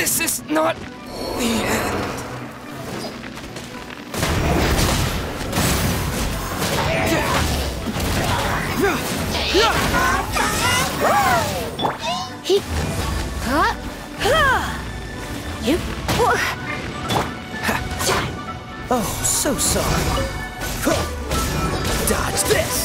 This is not the end. He... Huh? You... Oh, so sorry. Dodge this!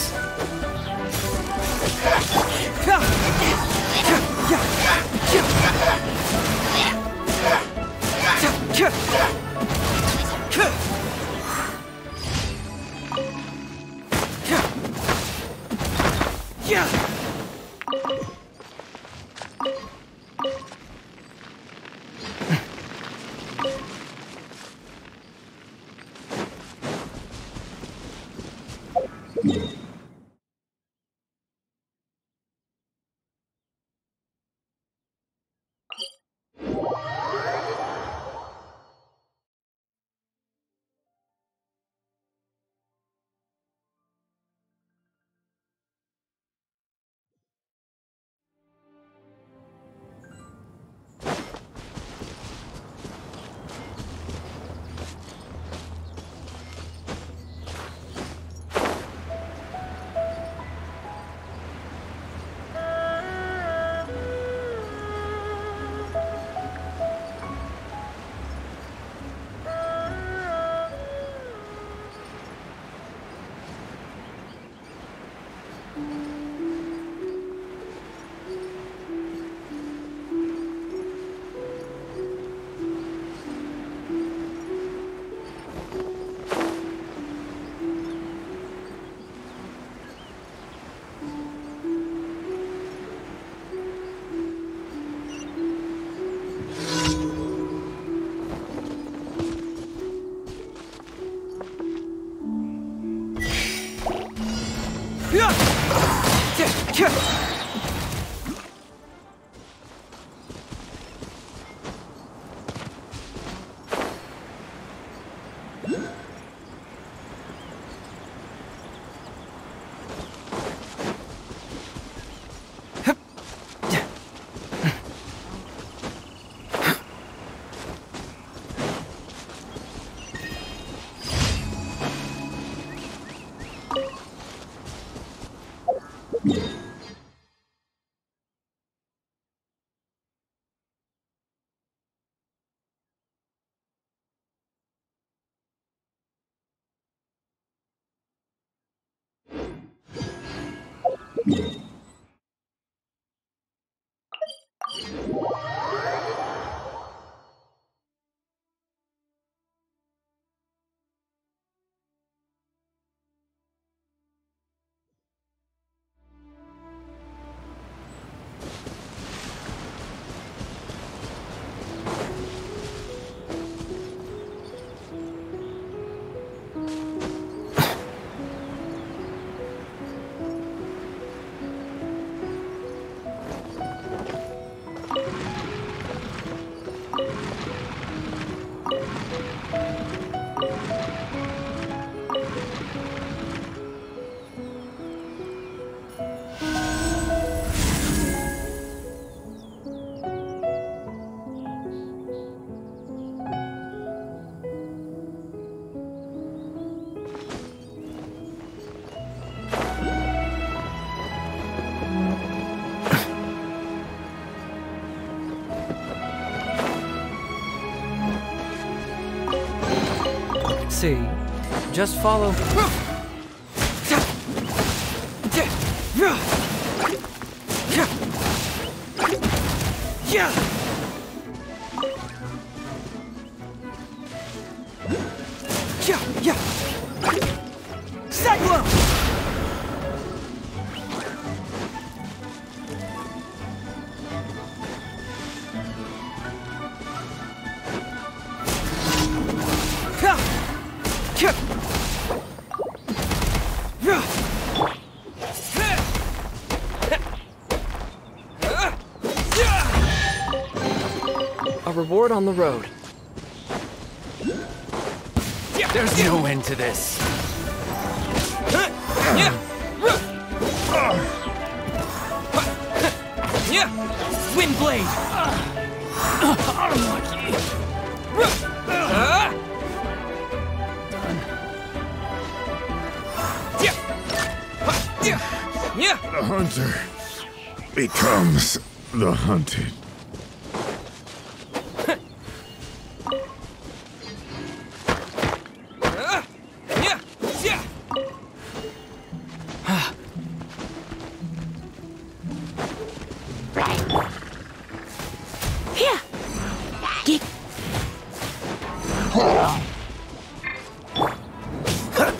See, just follow. A reward on the road. There's no end to this. Wind blade. Unlucky. The hunter becomes the hunted.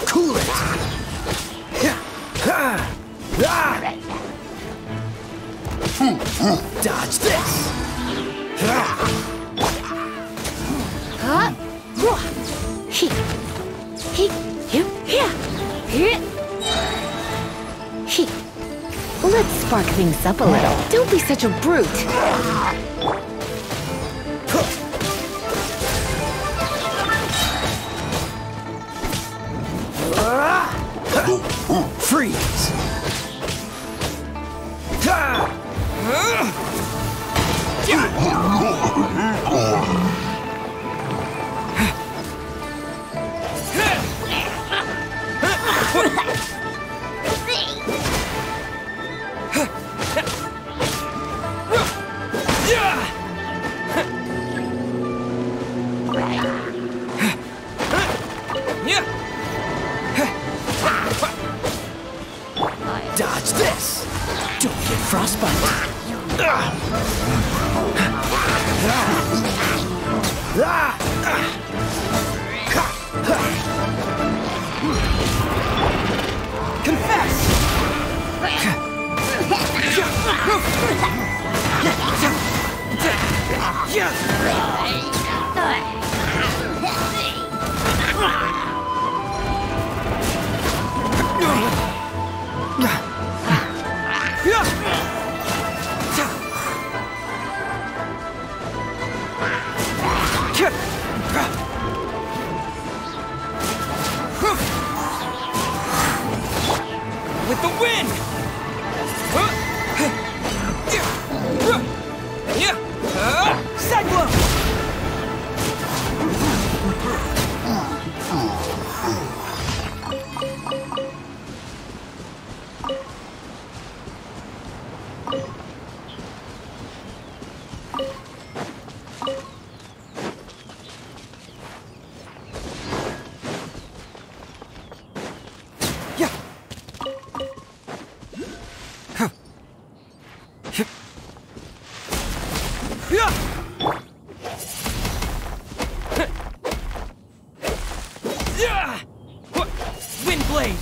Cool it! Dodge this! Let's spark things up a little. Don't be such a brute. Freeze! Dodge this! Don't get frostbite! Confess! With the wind! Cyclone! Wind blade!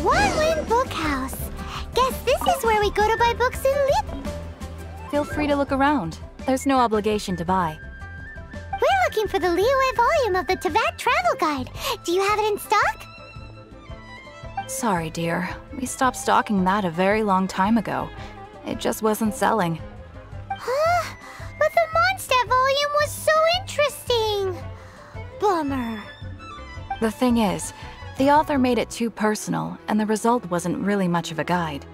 One-Win Bookhouse. Guess this is where we go to buy books and lit. Feel free to look around. There's no obligation to buy. We're looking for the Liyue volume of the Teyvat Travel Guide. Do you have it in stock? Sorry, dear. We stopped stocking that a very long time ago. It just wasn't selling. Huh? But the Mondstadt volume was so interesting. Bummer. The thing is, The author made it too personal, and the result wasn't really much of a guide.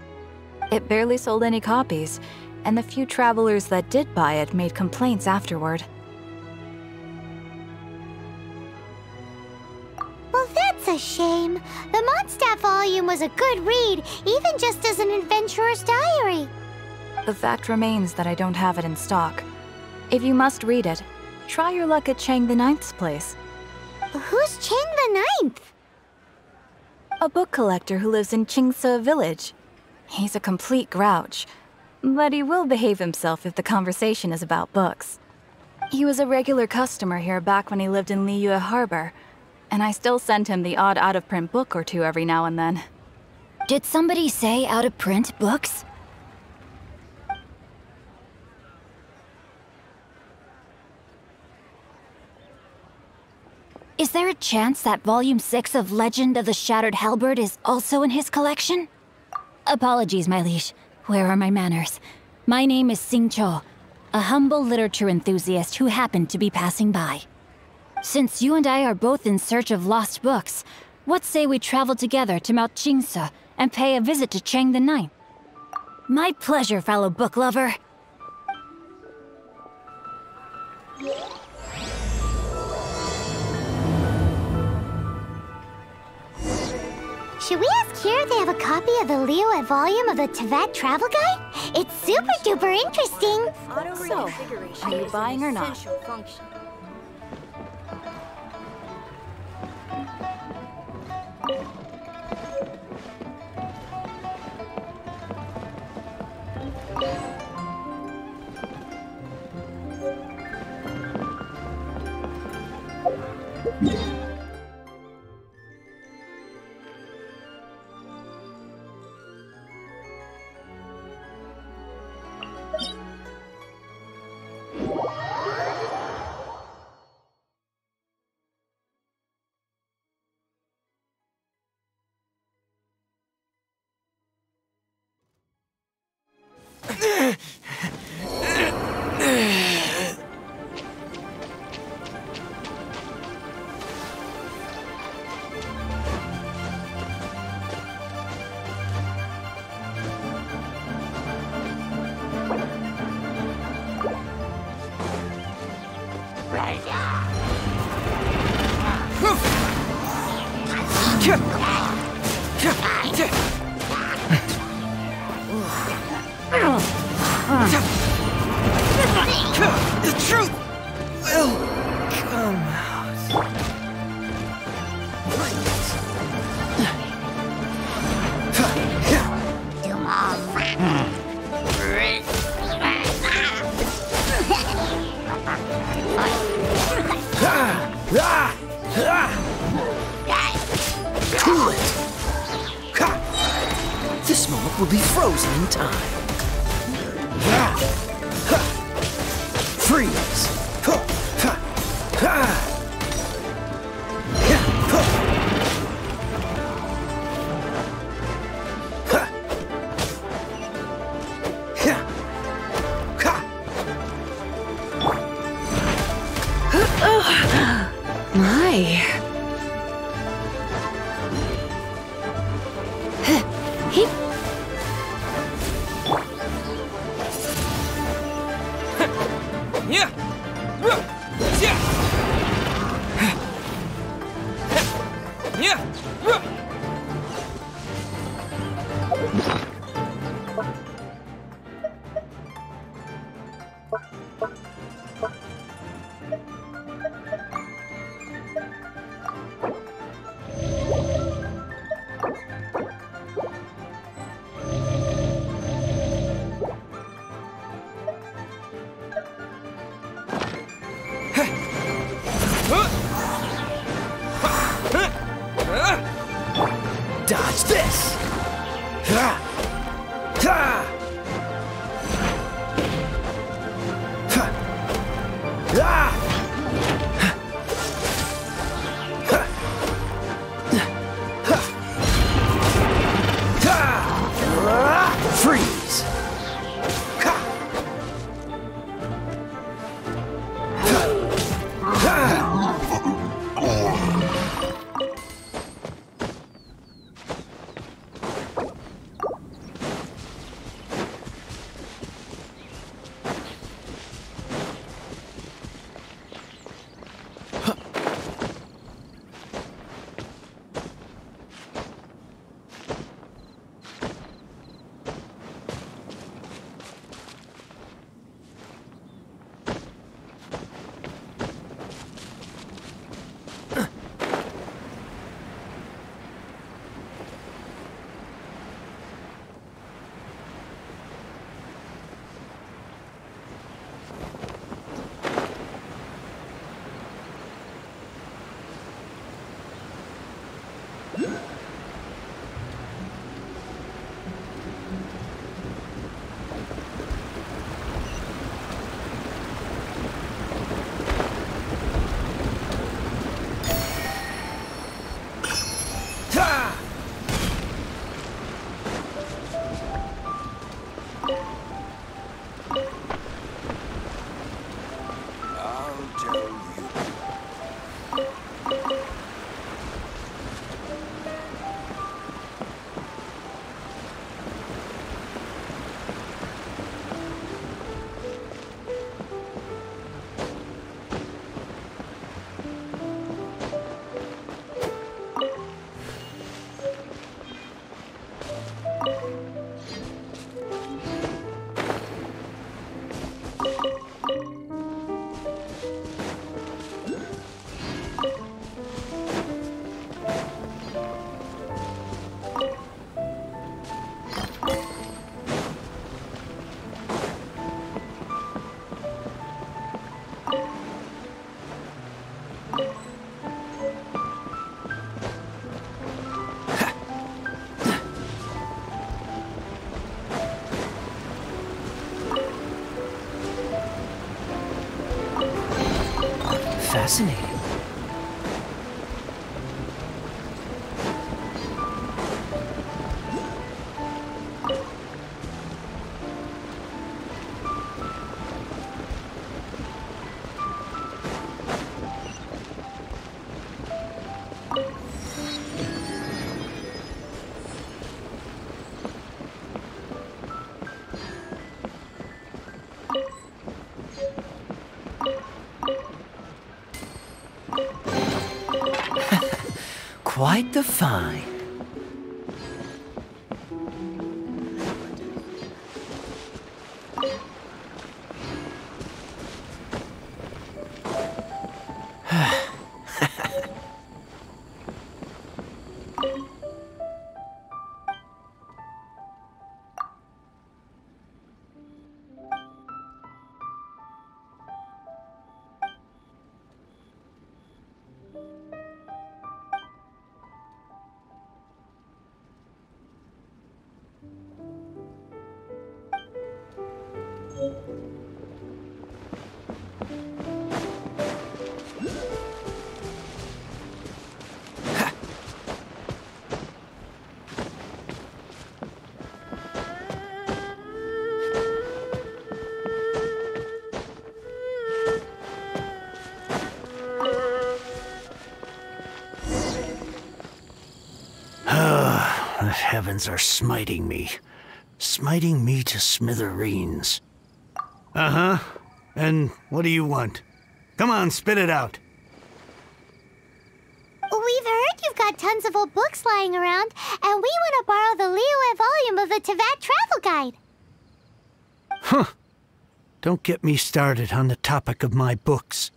It barely sold any copies, and the few travelers that did buy it made complaints afterward. Well, that's a shame. The Mondstadt volume was a good read, even just as an adventurer's diary. The fact remains that I don't have it in stock. If you must read it, try your luck at Chang the Ninth's place. Who's Chang the Ninth? A book collector who lives in Qingse village. He's a complete grouch, but he will behave himself if the conversation is about books. He was a regular customer here back when he lived in Liyue Harbor, and I still send him the odd out-of-print book or two every now and then. Did somebody say out-of-print books? Is there a chance that Volume 6 of Legend of the Shattered Halberd is also in his collection? Apologies, my liege. Where are my manners? My name is Sing Cho, a humble literature enthusiast who happened to be passing by. Since you and I are both in search of lost books, what say we travel together to Mount Qingse and pay a visit to Chang the Ninth? My pleasure, fellow book lover. Should we ask here if they have a copy of the Liyue volume of the Teyvat Travel Guide? It's super duper interesting. So, are you buying or not? The truth will come out. Cool it! This moment will be frozen in time. Freeze! My. Yeah. Dodge this! Fascinating. Quite the find. The heavens are smiting me to smithereens. Uh-huh. And what do you want? Come on, spit it out. We've heard you've got tons of old books lying around, and we want to borrow the Liyue volume of the Teyvat Travel Guide. Huh. Don't get me started on the topic of my books.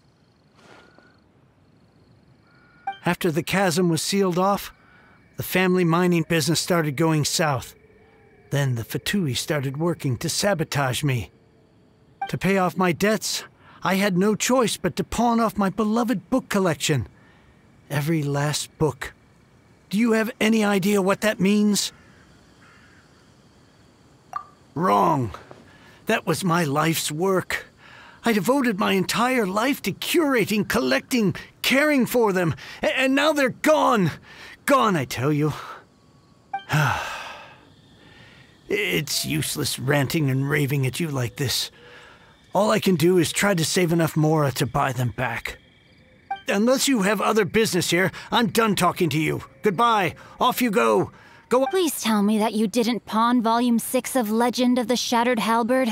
After the chasm was sealed off, the family mining business started going south. Then the Fatui started working to sabotage me. To pay off my debts, I had no choice but to pawn off my beloved book collection. Every last book. Do you have any idea what that means? Wrong. That was my life's work. I devoted my entire life to curating, collecting, caring for them, and now they're gone. Gone, I tell you. It's useless ranting and raving at you like this. All I can do is try to save enough Mora to buy them back. Unless you have other business here, I'm done talking to you. Goodbye. Off you go. Go on. Please tell me that you didn't pawn Volume 6 of Legend of the Shattered Halberd.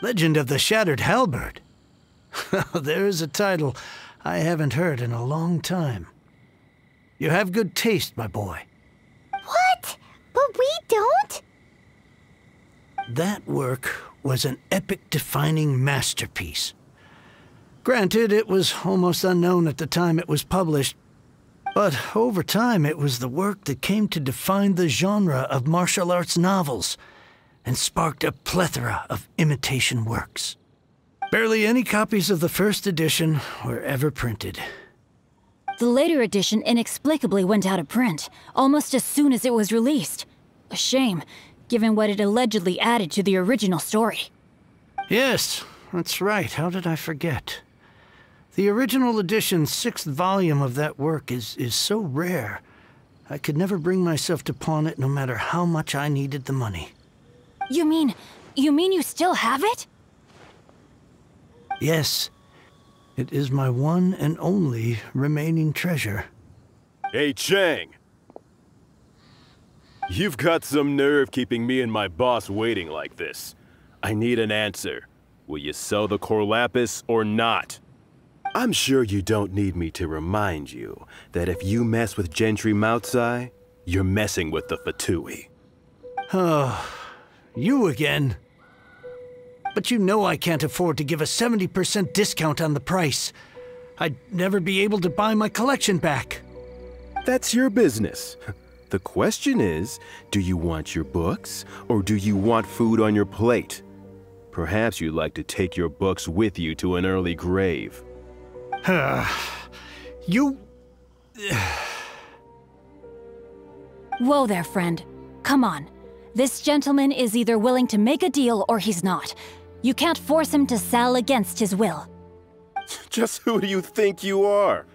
Legend of the Shattered Halberd? There's a title I haven't heard in a long time. You have good taste, my boy. What? But we don't? That work was an epic-defining masterpiece. Granted, it was almost unknown at the time it was published, but over time it was the work that came to define the genre of martial arts novels and sparked a plethora of imitation works. Barely any copies of the first edition were ever printed. The later edition inexplicably went out of print, almost as soon as it was released. A shame, given what it allegedly added to the original story. Yes, that's right. How did I forget? The original edition's 6th volume of that work is so rare. I could never bring myself to pawn it no matter how much I needed the money. You mean you still have it? Yes. It is my one and only remaining treasure. Hey, Chang! You've got some nerve keeping me and my boss waiting like this. I need an answer. Will you sell the core lapis or not? I'm sure you don't need me to remind you that if you mess with Gentry Moutsai, you're messing with the Fatui. Oh, you again. But you know I can't afford to give a 70% discount on the price. I'd never be able to buy my collection back. That's your business. The question is, do you want your books, or do you want food on your plate? Perhaps you'd like to take your books with you to an early grave. You... Whoa there, friend. Come on. This gentleman is either willing to make a deal or he's not. You can't force him to sell against his will. Just who do you think you are?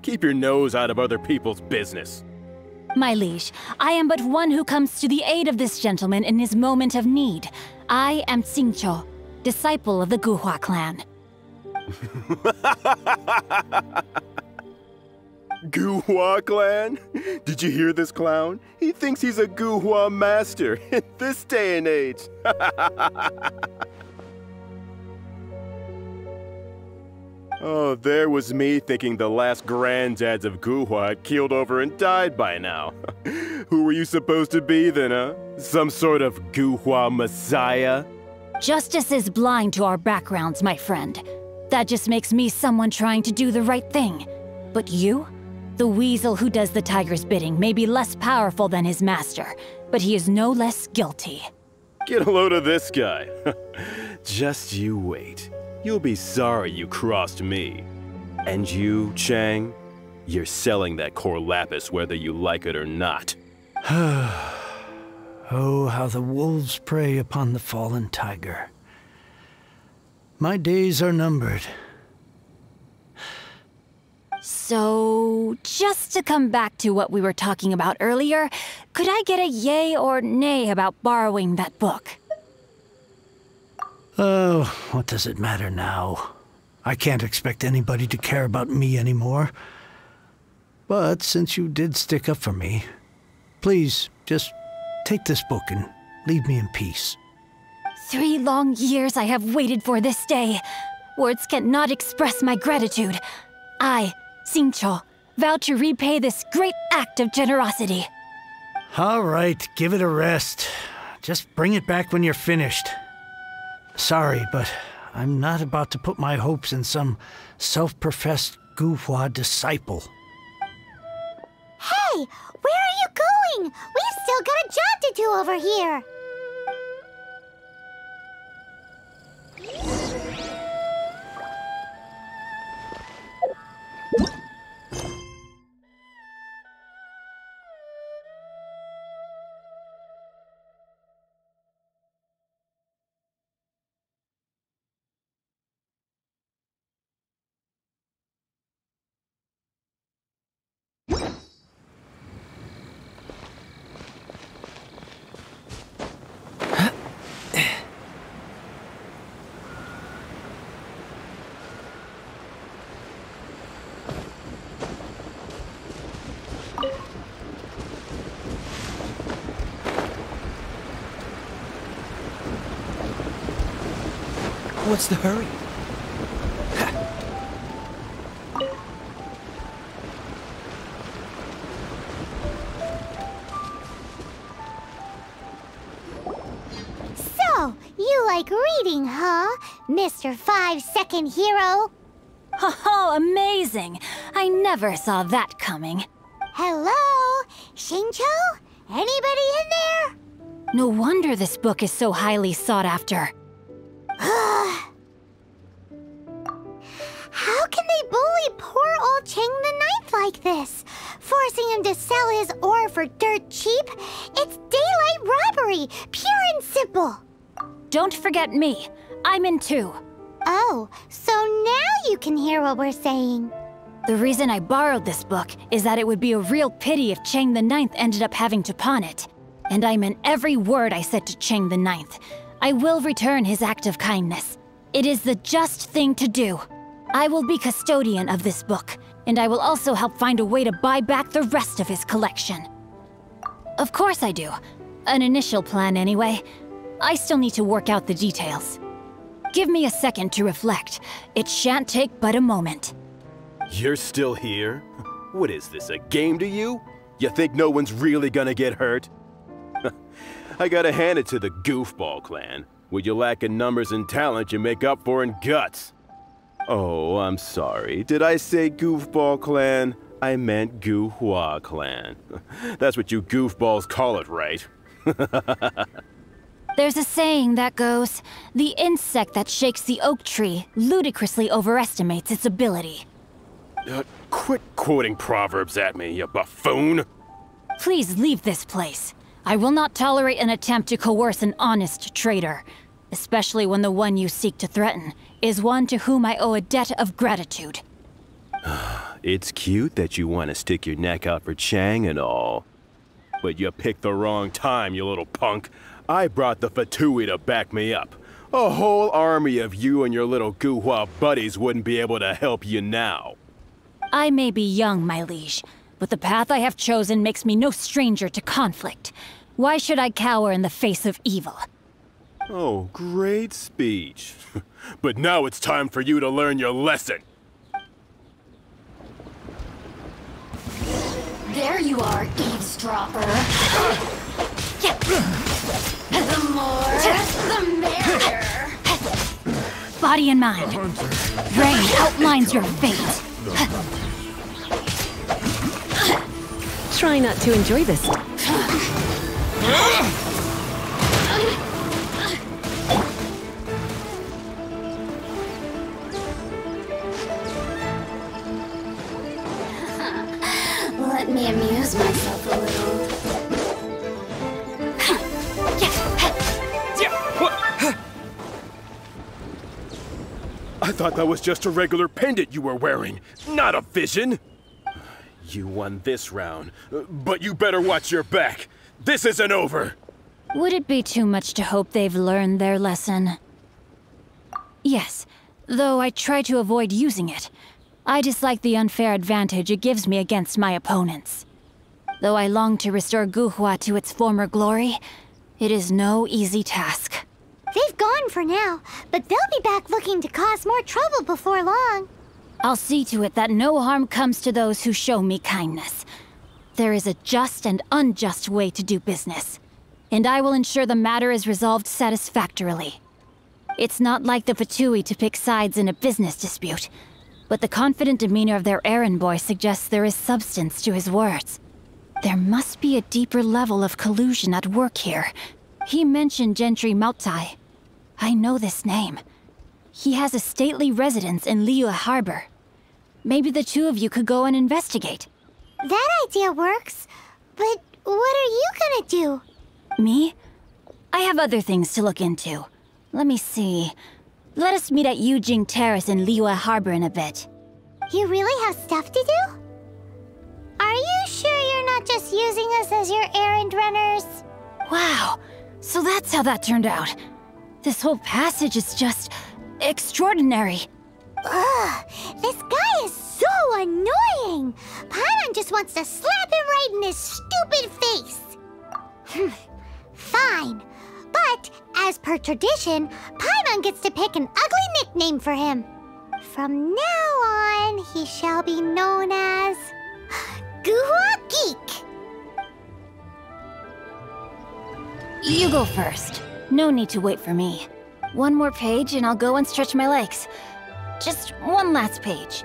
Keep your nose out of other people's business. My liege, I am but one who comes to the aid of this gentleman in his moment of need. I am Xingqiu, disciple of the Guhua clan. Guhua clan? Did you hear this clown? He thinks he's a Guhua master in this day and age. Oh, there was me thinking the last granddads of Guhua had keeled over and died by now. Who were you supposed to be then, huh? Some sort of Guhua messiah? Justice is blind to our backgrounds, my friend. That just makes me someone trying to do the right thing. But you? The weasel who does the tiger's bidding may be less powerful than his master, but he is no less guilty. Get a load of this guy. Just you wait. You'll be sorry you crossed me. And you, Chang, you're selling that core lapis whether you like it or not. Oh, how the wolves prey upon the fallen tiger. My days are numbered. So, just to come back to what we were talking about earlier, could I get a yay or nay about borrowing that book? Oh, what does it matter now? I can't expect anybody to care about me anymore. But since you did stick up for me, please, just take this book and leave me in peace. 3 long years I have waited for this day. Words cannot express my gratitude. I, Xingqiu, vow to repay this great act of generosity. All right, give it a rest. Just bring it back when you're finished. Sorry, but I'm not about to put my hopes in some self-professed Guhua disciple. Hey, where are you going? We've still got a job to do over here. What's the hurry? So, you like reading, huh, Mr. 5-second hero? Oh, amazing! I never saw that coming. Hello? Xingqiu? Anybody in there? No wonder this book is so highly sought after. How can they bully poor old Chang the Ninth like this. Forcing him to sell his ore for dirt cheap? It's daylight robbery, pure and simple. Don't forget me. I'm in too. Oh, so now you can hear what we're saying. The reason I borrowed this book is that it would be a real pity if Chang the Ninth ended up having to pawn it. And I meant every word I said to Chang the Ninth. I will return his act of kindness. It is the just thing to do. I will be custodian of this book, and I will also help find a way to buy back the rest of his collection. Of course I do. An initial plan anyway. I still need to work out the details. Give me a second to reflect. It shan't take but a moment. You're still here? What is this, a game to you? You think no one's really gonna get hurt? I gotta hand it to the Goofball clan. What you lack in numbers and talent, you make up for in guts. Oh, I'm sorry. Did I say Goofball clan? I meant Guhua clan. That's what you goofballs call it, right? There's a saying that goes, the insect that shakes the oak tree ludicrously overestimates its ability. Quit quoting proverbs at me, you buffoon! Please leave this place. I will not tolerate an attempt to coerce an honest trader, especially when the one you seek to threaten is one to whom I owe a debt of gratitude. It's cute that you want to stick your neck out for Chang and all. But you picked the wrong time, you little punk. I brought the Fatui to back me up. A whole army of you and your little Guhua buddies wouldn't be able to help you now. I may be young, my liege, but the path I have chosen makes me no stranger to conflict. Why should I cower in the face of evil? Oh, great speech. But now it's time for you to learn your lesson. There you are, eavesdropper. The more, the merrier. Body and mind. Rain outlines your fate. Try not to enjoy this. Let me amuse myself a little. I thought that was just a regular pendant you were wearing, not a vision. You won this round, but you better watch your back. This isn't over. Would it be too much to hope they've learned their lesson? Yes, though I try to avoid using it. I dislike the unfair advantage it gives me against my opponents. Though I long to restore Guhua to its former glory, it is no easy task. They've gone for now, but they'll be back looking to cause more trouble before long. I'll see to it that no harm comes to those who show me kindness. There is a just and unjust way to do business, and I will ensure the matter is resolved satisfactorily. It's not like the Fatui to pick sides in a business dispute, but the confident demeanor of their errand boy suggests there is substance to his words. There must be a deeper level of collusion at work here. He mentioned Gentry Mautai. I know this name. He has a stately residence in Liyue Harbor. Maybe the two of you could go and investigate. That idea works, but what are you gonna do? Me? I have other things to look into. Let me see. Let us meet at Yujing Terrace in Liyue Harbor in a bit. You really have stuff to do? Are you sure you're not just using us as your errand runners? Wow, so that's how that turned out. This whole passage is just extraordinary. Ugh, this guy is so annoying! Paimon just wants to slap him right in his stupid face! Fine, but as per tradition, Paimon gets to pick an ugly nickname for him. From now on, he shall be known as... Guhua Geek! You go first. No need to wait for me. One more page and I'll go and stretch my legs. Just one last page.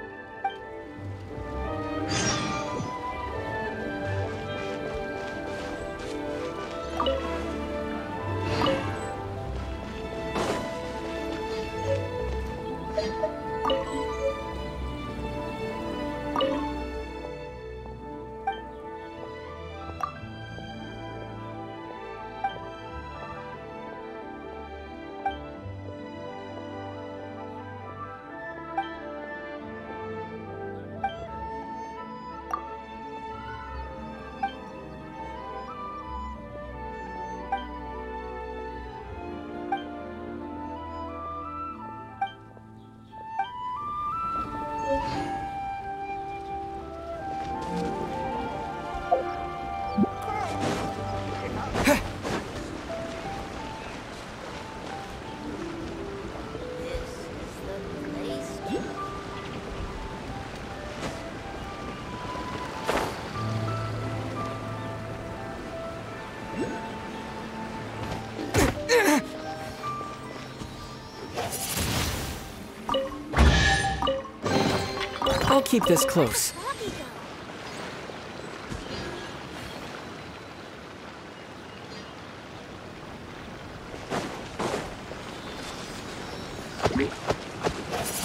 I'll keep this close.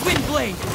Windblade!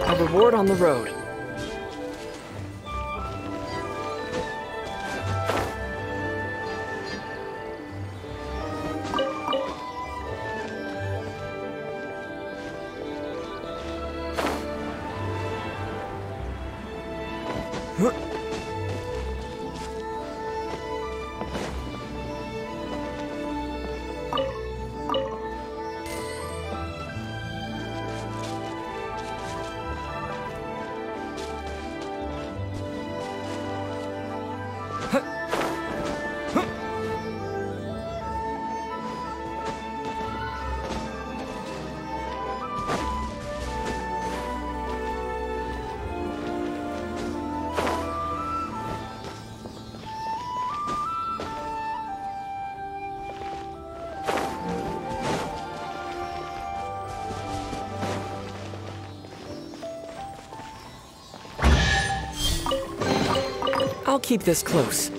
A reward on the road. I'll keep this close.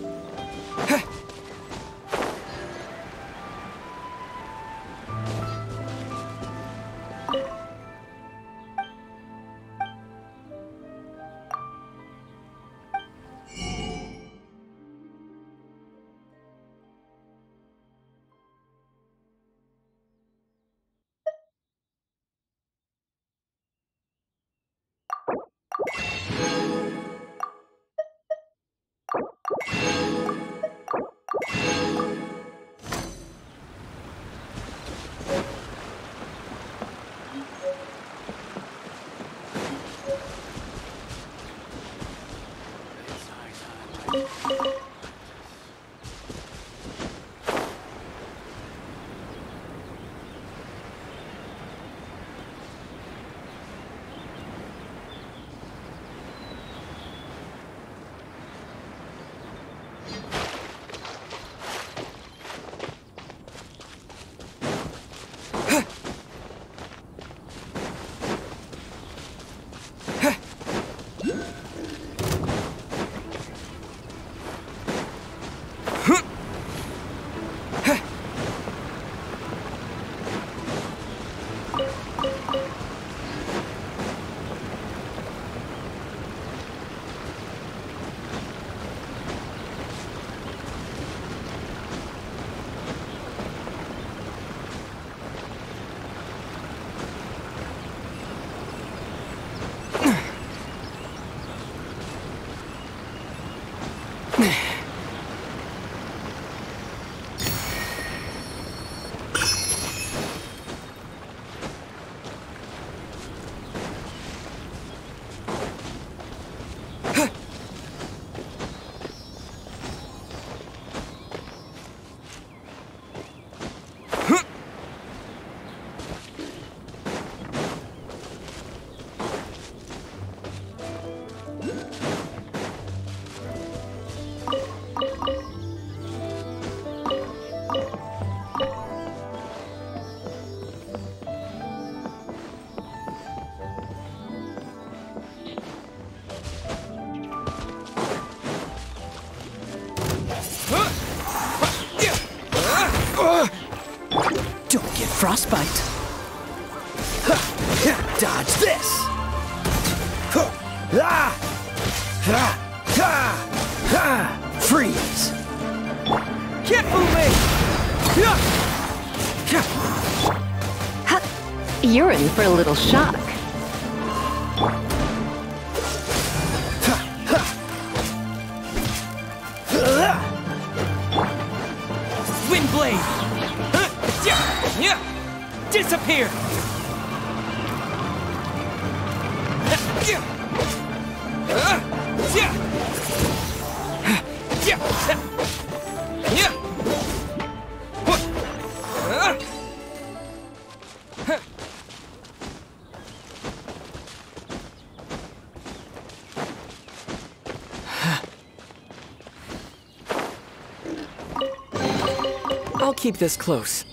Don't get frostbite. Dodge this. Freeze. Get moving. You're in for a little shock. Wind blade. Disappear. I'll keep this close.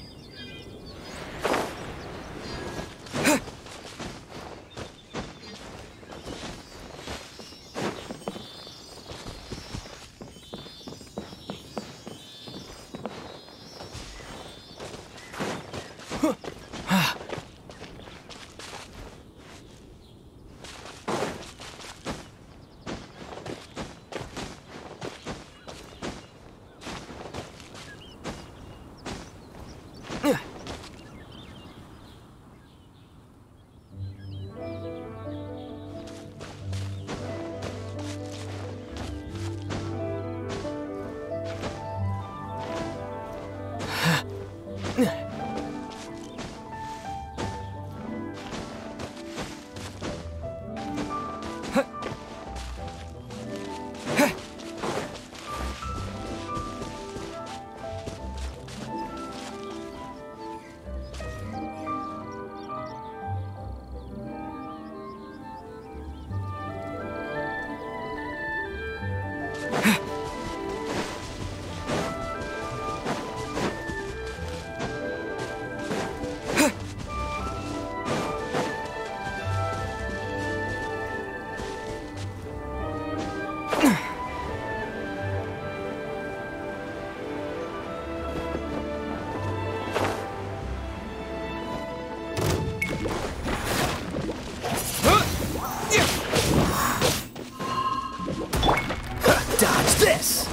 Dodge this.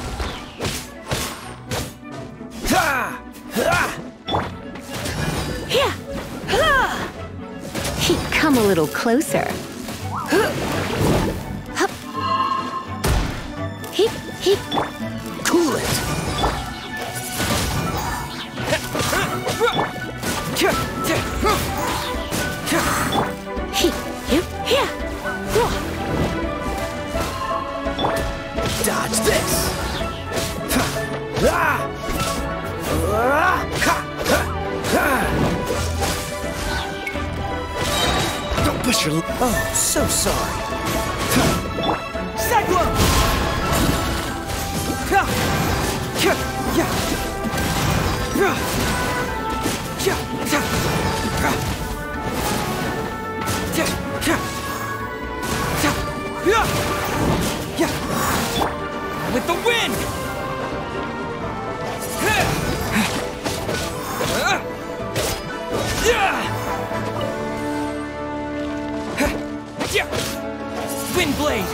Come a little closer. Cool it. Dodge this. Don't push your... Oh, so sorry. Cyclone! With the wind! Wind blade!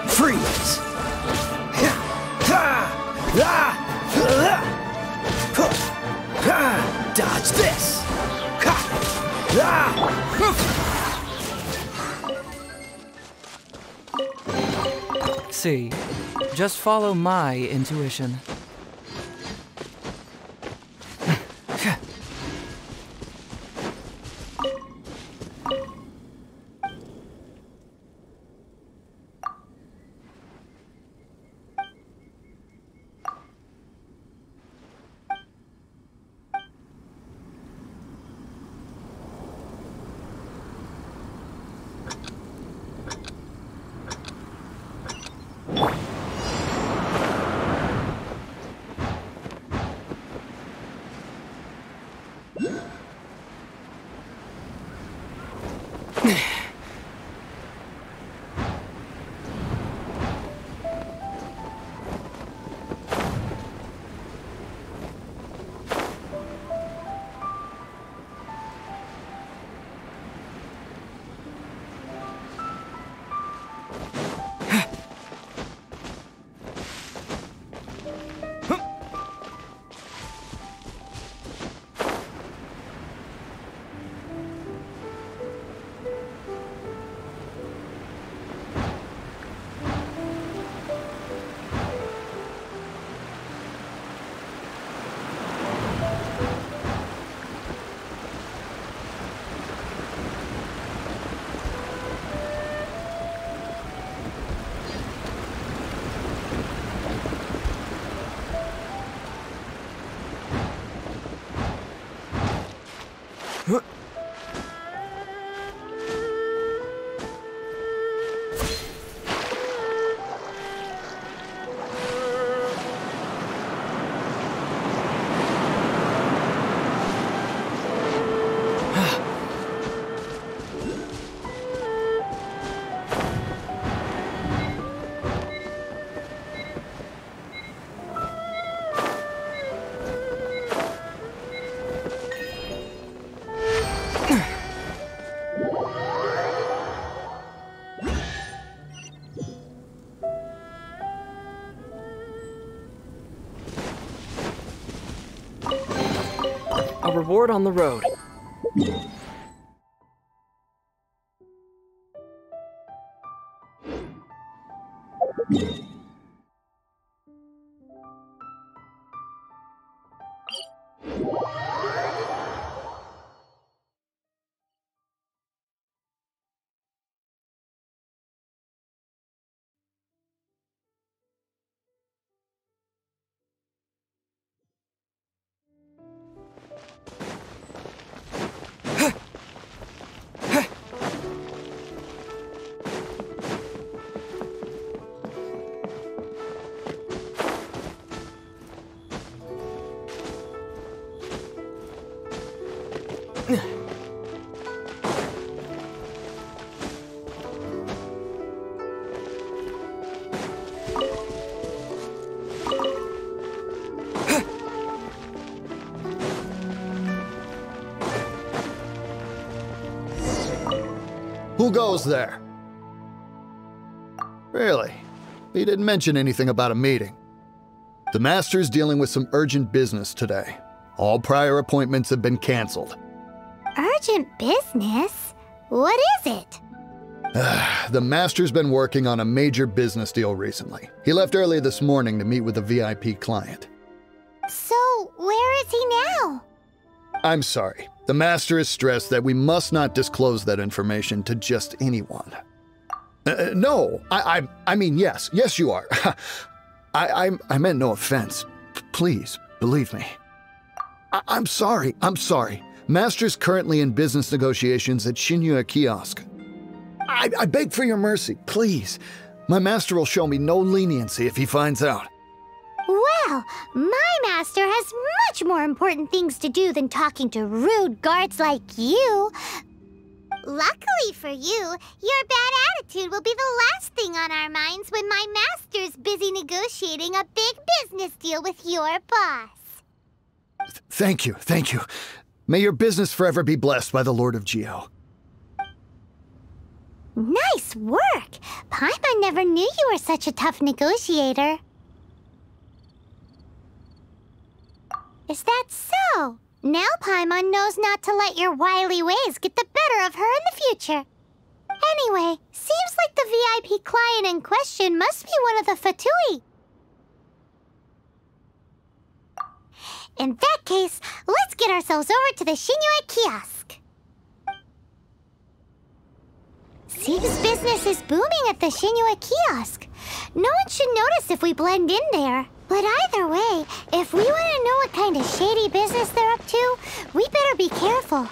Freeze! Dodge this! See, just follow my intuition. A reward on the road. Who goes there? Really? He didn't mention anything about a meeting. The Master's dealing with some urgent business today. All prior appointments have been canceled. Urgent business? What is it? The Master's been working on a major business deal recently. He left early this morning to meet with a VIP client. So, where is he now? I'm sorry. The Master is stressed that we must not disclose that information to just anyone. No, I mean, yes. Yes, you are. I meant no offense. Please, believe me. I'm sorry. Master's currently in business negotiations at Shinya Kiosk. I beg for your mercy, please. My master will show me no leniency if he finds out. Well, my master has much more important things to do than talking to rude guards like you. Luckily for you, your bad attitude will be the last thing on our minds when my master's busy negotiating a big business deal with your boss. Thank you. May your business forever be blessed by the Lord of Geo. Nice work! Paimon never knew you were such a tough negotiator. Is that so? Now Paimon knows not to let your wily ways get the better of her in the future. Anyway, seems like the VIP client in question must be one of the Fatui. In that case, let's get ourselves over to the Shinue kiosk. Seems business is booming at the Shinue kiosk. No one should notice if we blend in there. But either way, if we want to know what kind of shady business they're up to, we better be careful.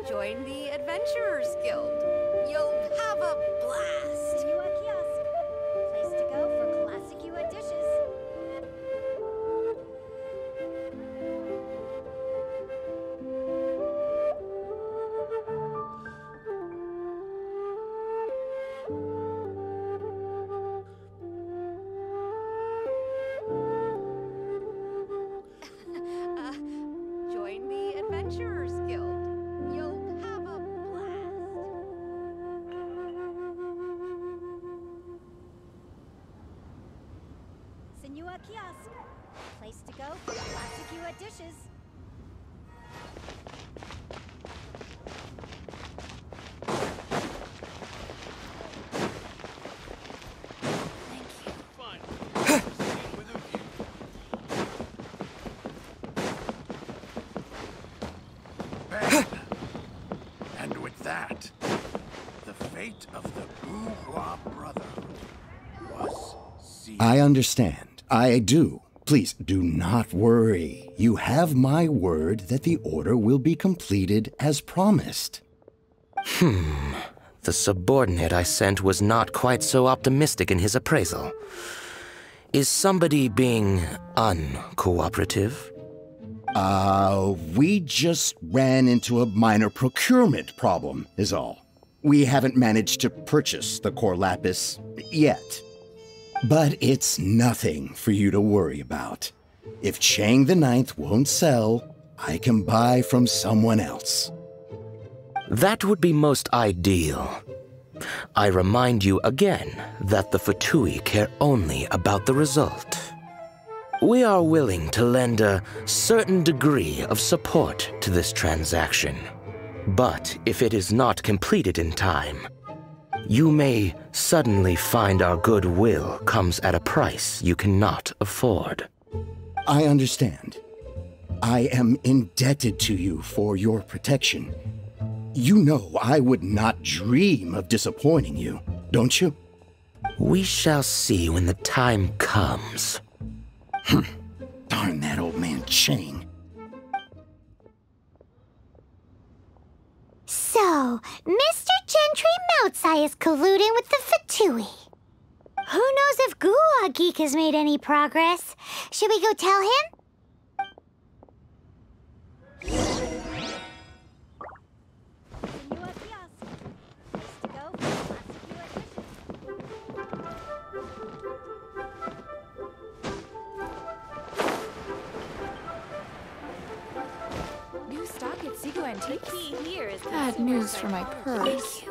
Join the Adventurers Guild. You'll have a blast. Yua kiosk. Place to go for classic Yua dishes. Join the Adventurers Guild. You'll have a blast. Senua kiosk. Place to go for classic Yua dishes. And with that, the fate of the Bourgeois Brotherhood was sealed. I understand. I do. Please do not worry. You have my word that the order will be completed as promised. The subordinate I sent was not quite so optimistic in his appraisal. Is somebody being uncooperative? We just ran into a minor procurement problem, is all. We haven't managed to purchase the core lapis yet. But it's nothing for you to worry about. If Chang the Ninth won't sell, I can buy from someone else. That would be most ideal. I remind you again that the Fatui care only about the result. We are willing to lend a certain degree of support to this transaction. But if it is not completed in time, you may suddenly find our goodwill comes at a price you cannot afford. I understand. I am indebted to you for your protection. You know I would not dream of disappointing you, don't you? We shall see when the time comes. Darn that old man Chang. So, Mr. Gentry Moutsai is colluding with the Fatui. Who knows if Guhua Geek has made any progress? Should we go tell him? New stock at Seago Antiques? Bad news for my purse.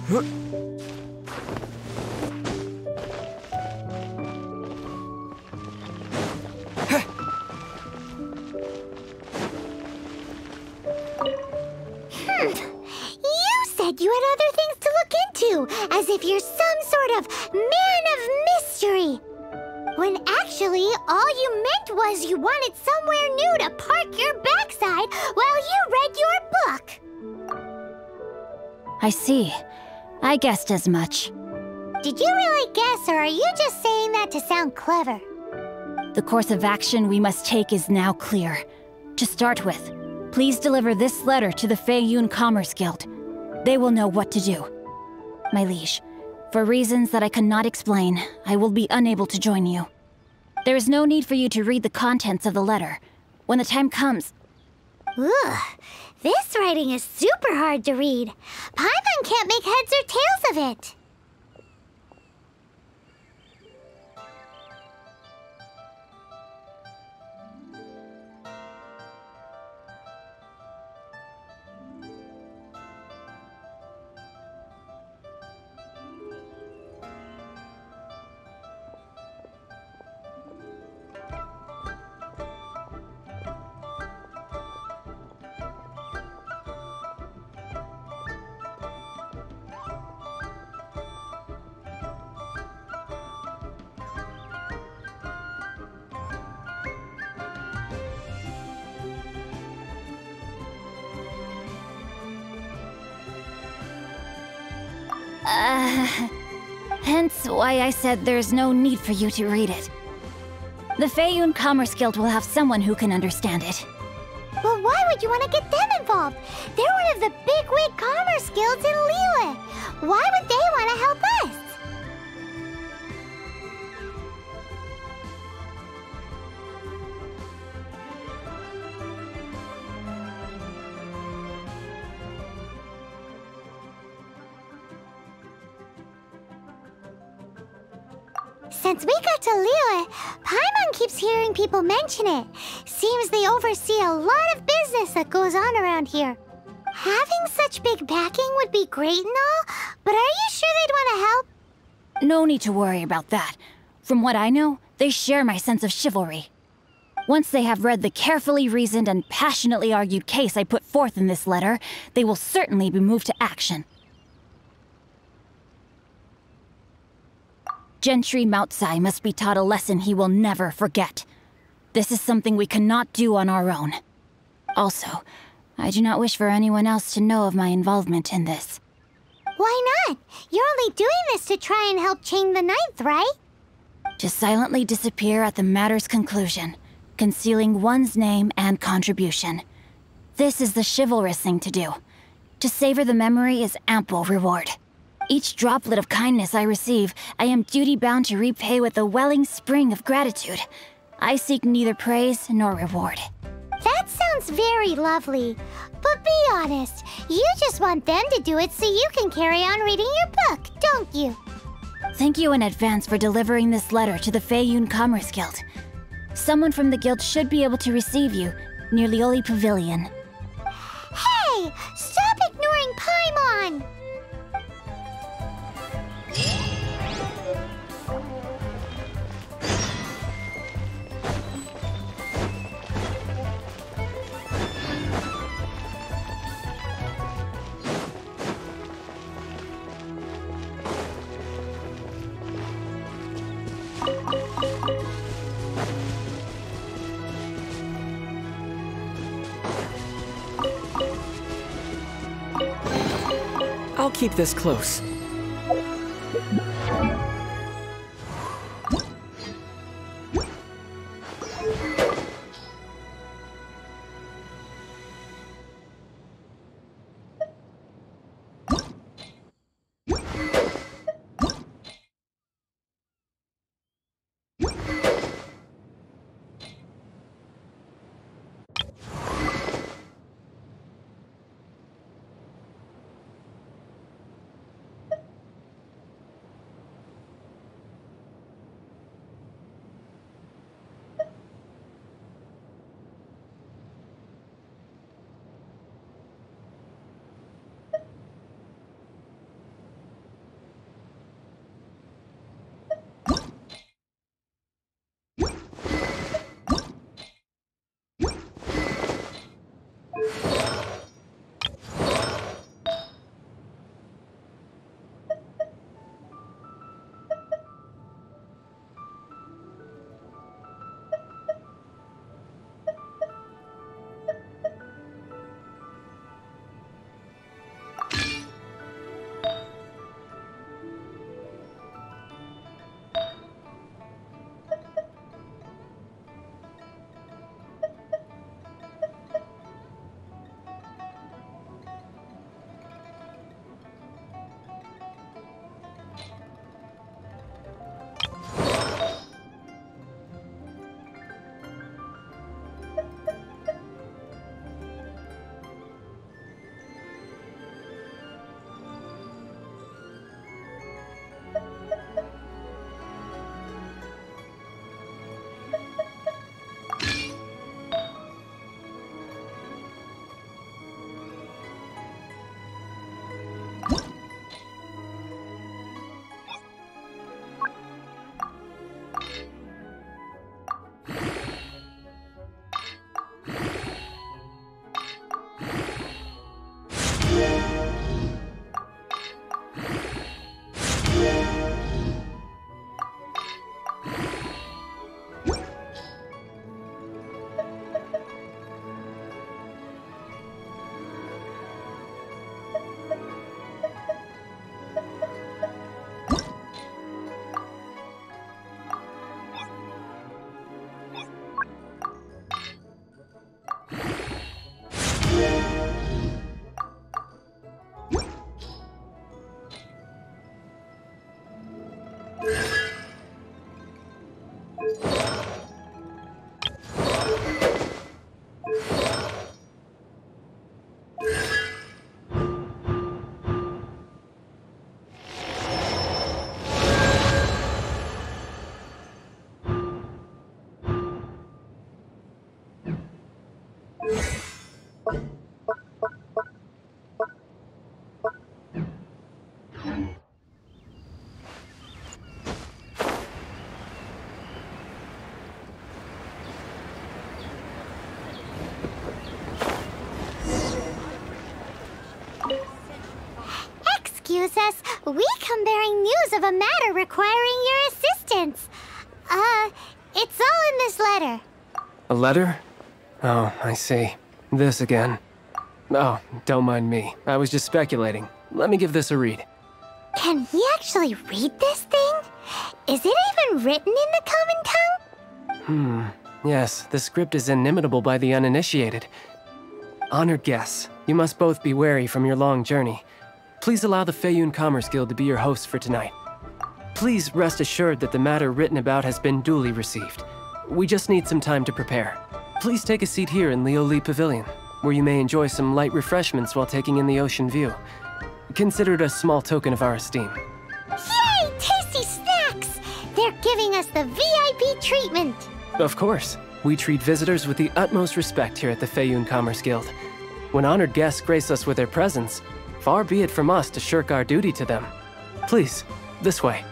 You said you had other things to look into, as if you're some sort of man of mystery. When actually, all you meant was you wanted somewhere new to park your backside while you read your book. I see. I guessed as much. Did you really guess, or are you just saying that to sound clever? The course of action we must take is now clear. To start with, please deliver this letter to the Feiyun Commerce Guild. They will know what to do. My liege, for reasons that I cannot explain, I will be unable to join you. There is no need for you to read the contents of the letter. When the time comes... Ugh, this writing is super hard to read. Paimon can't make heads or tails of it. Hence why I said there's no need for you to read it. The Feiyun Commerce Guild will have someone who can understand it. But why would you want to get them involved? They're one of the bigwig commerce guilds in Liyue. Why would they want to help us? Since we got to Liyue, Paimon keeps hearing people mention it. Seems they oversee a lot of business that goes on around here. Having such big backing would be great and all, but are you sure they'd want to help? No need to worry about that. From what I know, they share my sense of chivalry. Once they have read the carefully reasoned and passionately argued case I put forth in this letter, they will certainly be moved to action. Gentry Moutsai must be taught a lesson he will never forget. This is something we cannot do on our own. Also, I do not wish for anyone else to know of my involvement in this. Why not? You're only doing this to try and help chain the ninth, right? To silently disappear at the matter's conclusion, concealing one's name and contribution. This is the chivalrous thing to do. To savor the memory is ample reward. Each droplet of kindness I receive, I am duty-bound to repay with a welling spring of gratitude. I seek neither praise nor reward. That sounds very lovely. But be honest, you just want them to do it so you can carry on reading your book, don't you? Thank you in advance for delivering this letter to the Feiyun Commerce Guild. Someone from the guild should be able to receive you near Lioli Pavilion. Hey! Stop ignoring Paimon! I'll keep this close. excuse us. We come bearing news of a matter requiring your assistance. It's all in this letter. A letter? Oh, I see. This again. Oh, don't mind me. I was just speculating. Let me give this a read. Can we actually read this thing? Is it even written in the common tongue? Yes, the script is inimitable by the uninitiated. Honored guests, you must both be wary from your long journey. Please allow the Feiyun Commerce Guild to be your host for tonight. Please rest assured that the matter written about has been duly received. We just need some time to prepare. Please take a seat here in Lioli Pavilion, where you may enjoy some light refreshments while taking in the ocean view. Consider it a small token of our esteem. Yay! Tasty snacks! They're giving us the VIP treatment. Of course. We treat visitors with the utmost respect here at the Feiyun Commerce Guild. When honored guests grace us with their presence, far be it from us to shirk our duty to them. Please, this way.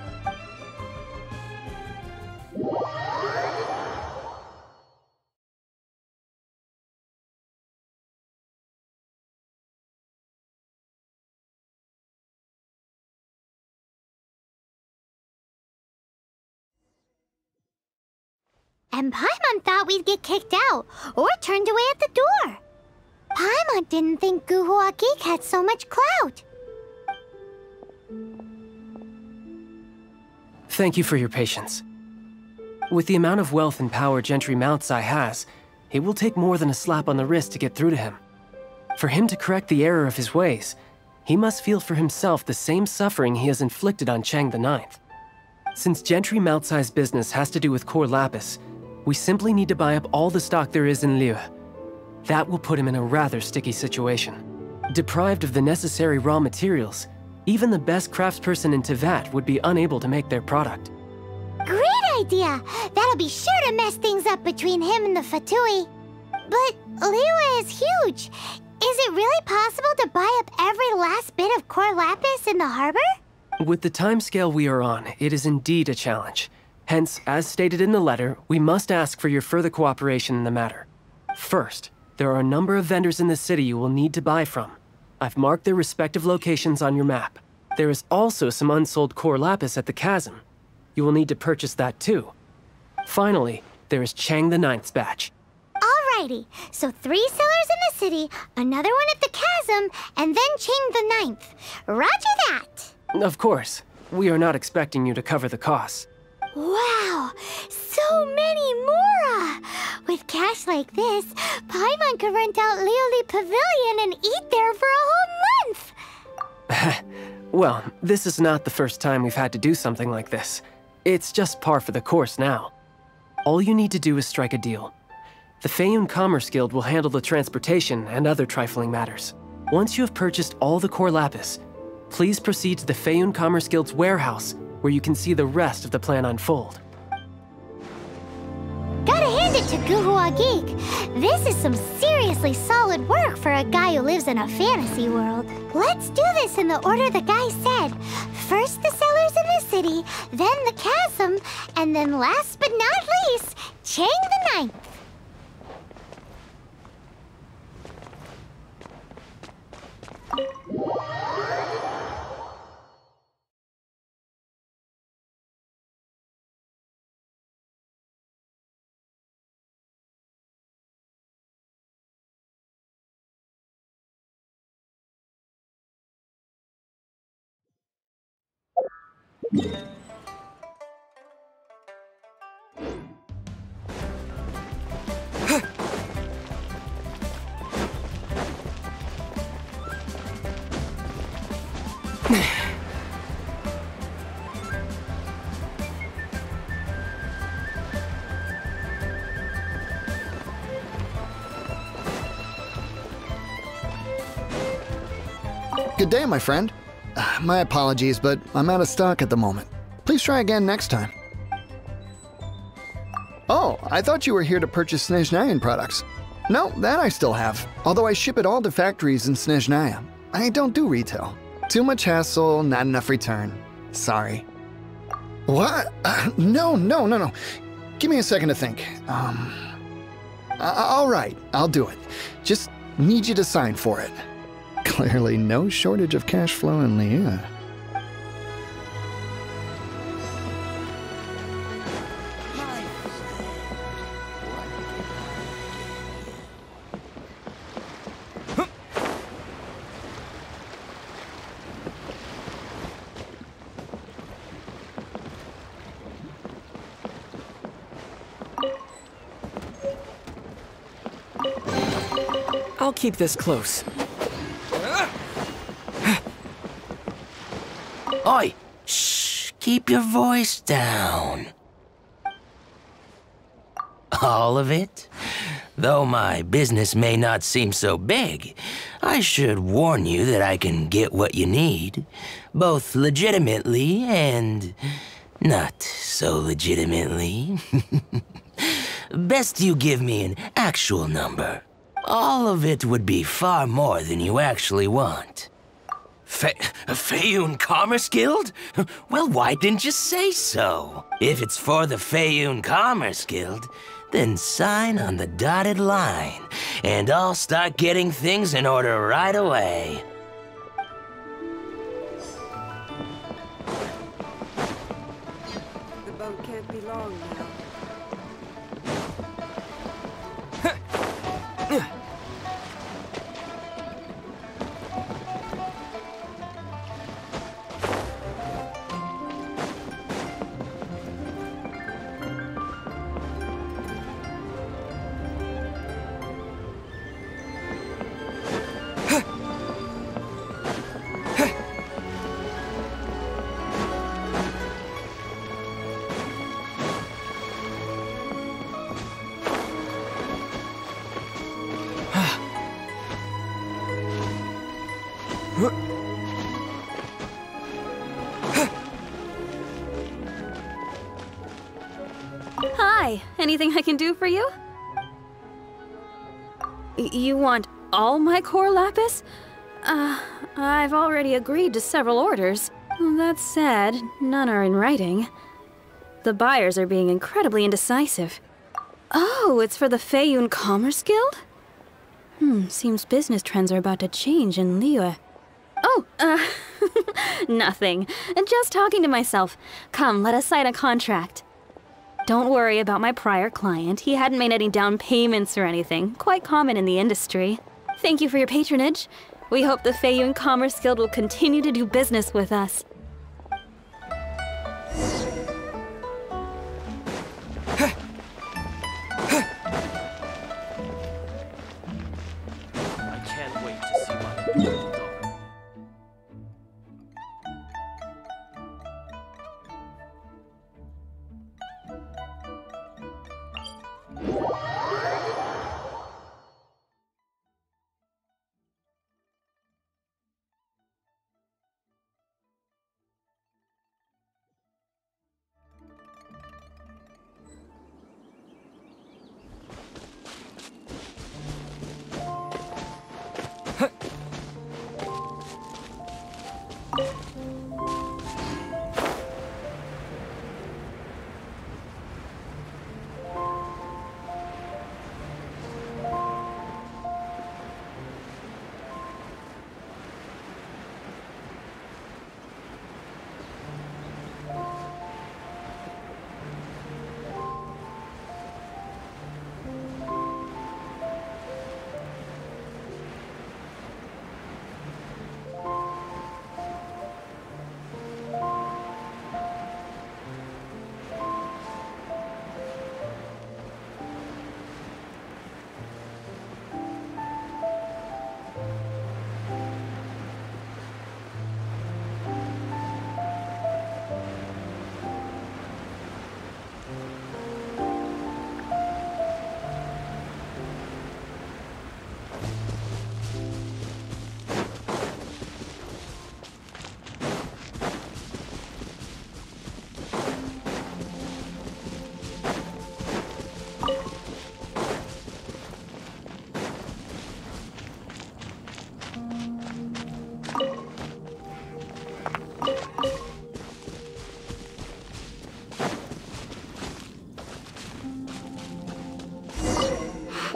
And Paimon thought we'd get kicked out, or turned away at the door. Paimon didn't think Guhua Geek had so much clout. Thank you for your patience. With the amount of wealth and power Gentry Mount'sai has, it will take more than a slap on the wrist to get through to him. For him to correct the error of his ways, he must feel for himself the same suffering he has inflicted on Chang the Ninth. Since Gentry Mount'sai's business has to do with core lapis, we simply need to buy up all the stock there is in Liu. That will put him in a rather sticky situation. Deprived of the necessary raw materials, even the best craftsperson in Tevat would be unable to make their product. Great idea! That'll be sure to mess things up between him and the Fatui. But Liyue is huge. Is it really possible to buy up every last bit of core lapis in the harbor? With the timescale we are on, it is indeed a challenge. Hence, as stated in the letter, we must ask for your further cooperation in the matter. First, there are a number of vendors in the city you will need to buy from. I've marked their respective locations on your map. There is also some unsold core lapis at the chasm. You will need to purchase that too. Finally, there is Chang the Ninth's batch. Alrighty, so 3 sellers in the city, another one at the chasm, and then Chang the Ninth. Roger that! Of course, we are not expecting you to cover the costs. Wow, so many more! With cash like this, Paimon could rent out Lioli Pavilion and eat there for a whole month! Well, this is not the first time we've had to do something like this. It's just par for the course now. All you need to do is strike a deal. The Feiyun Commerce Guild will handle the transportation and other trifling matters. Once you have purchased all the core lapis, please proceed to the Feiyun Commerce Guild's warehouse, where you can see the rest of the plan unfold. Gotta hand it to Guhua Geek. This is some seriously solid work for a guy who lives in a fantasy world. Let's do this in the order the guy said. First the sellers in the city, then the chasm, and then last but not least, Chang the Ninth. Good day, my friend. My apologies, but I'm out of stock at the moment. Please try again next time. Oh, I thought you were here to purchase Snezhnayan products. No, that I still have, although I ship it all to factories in Snezhnaya. I don't do retail. Too much hassle, not enough return. Sorry. What? No. Give me a second to think. All right, I'll do it. Just need you to sign for it. Clearly no shortage of cash flow in Liyue. I'll keep this close. Oi! Shh! Keep your voice down. All of it? Though my business may not seem so big, I should warn you that I can get what you need, both legitimately and not so legitimately. Best you give me an actual number. All of it would be far more than you actually want. Feiyun Commerce Guild? Well, why didn't you say so? If it's for the Feiyun Commerce Guild, then sign on the dotted line, and I'll start getting things in order right away. The boat can't be long now. Hi, anything I can do for you? You want all my core lapis? I've already agreed to several orders. That said, none are in writing. The buyers are being incredibly indecisive. Oh, it's for the Feiyun Commerce Guild? Seems business trends are about to change in Liyue. Oh, nothing. Just talking to myself. Come, let us sign a contract. Don't worry about my prior client. He hadn't made any down payments or anything. Quite common in the industry. Thank you for your patronage. We hope the Feiyun Commerce Guild will continue to do business with us. I can't wait to see my beautiful daughter.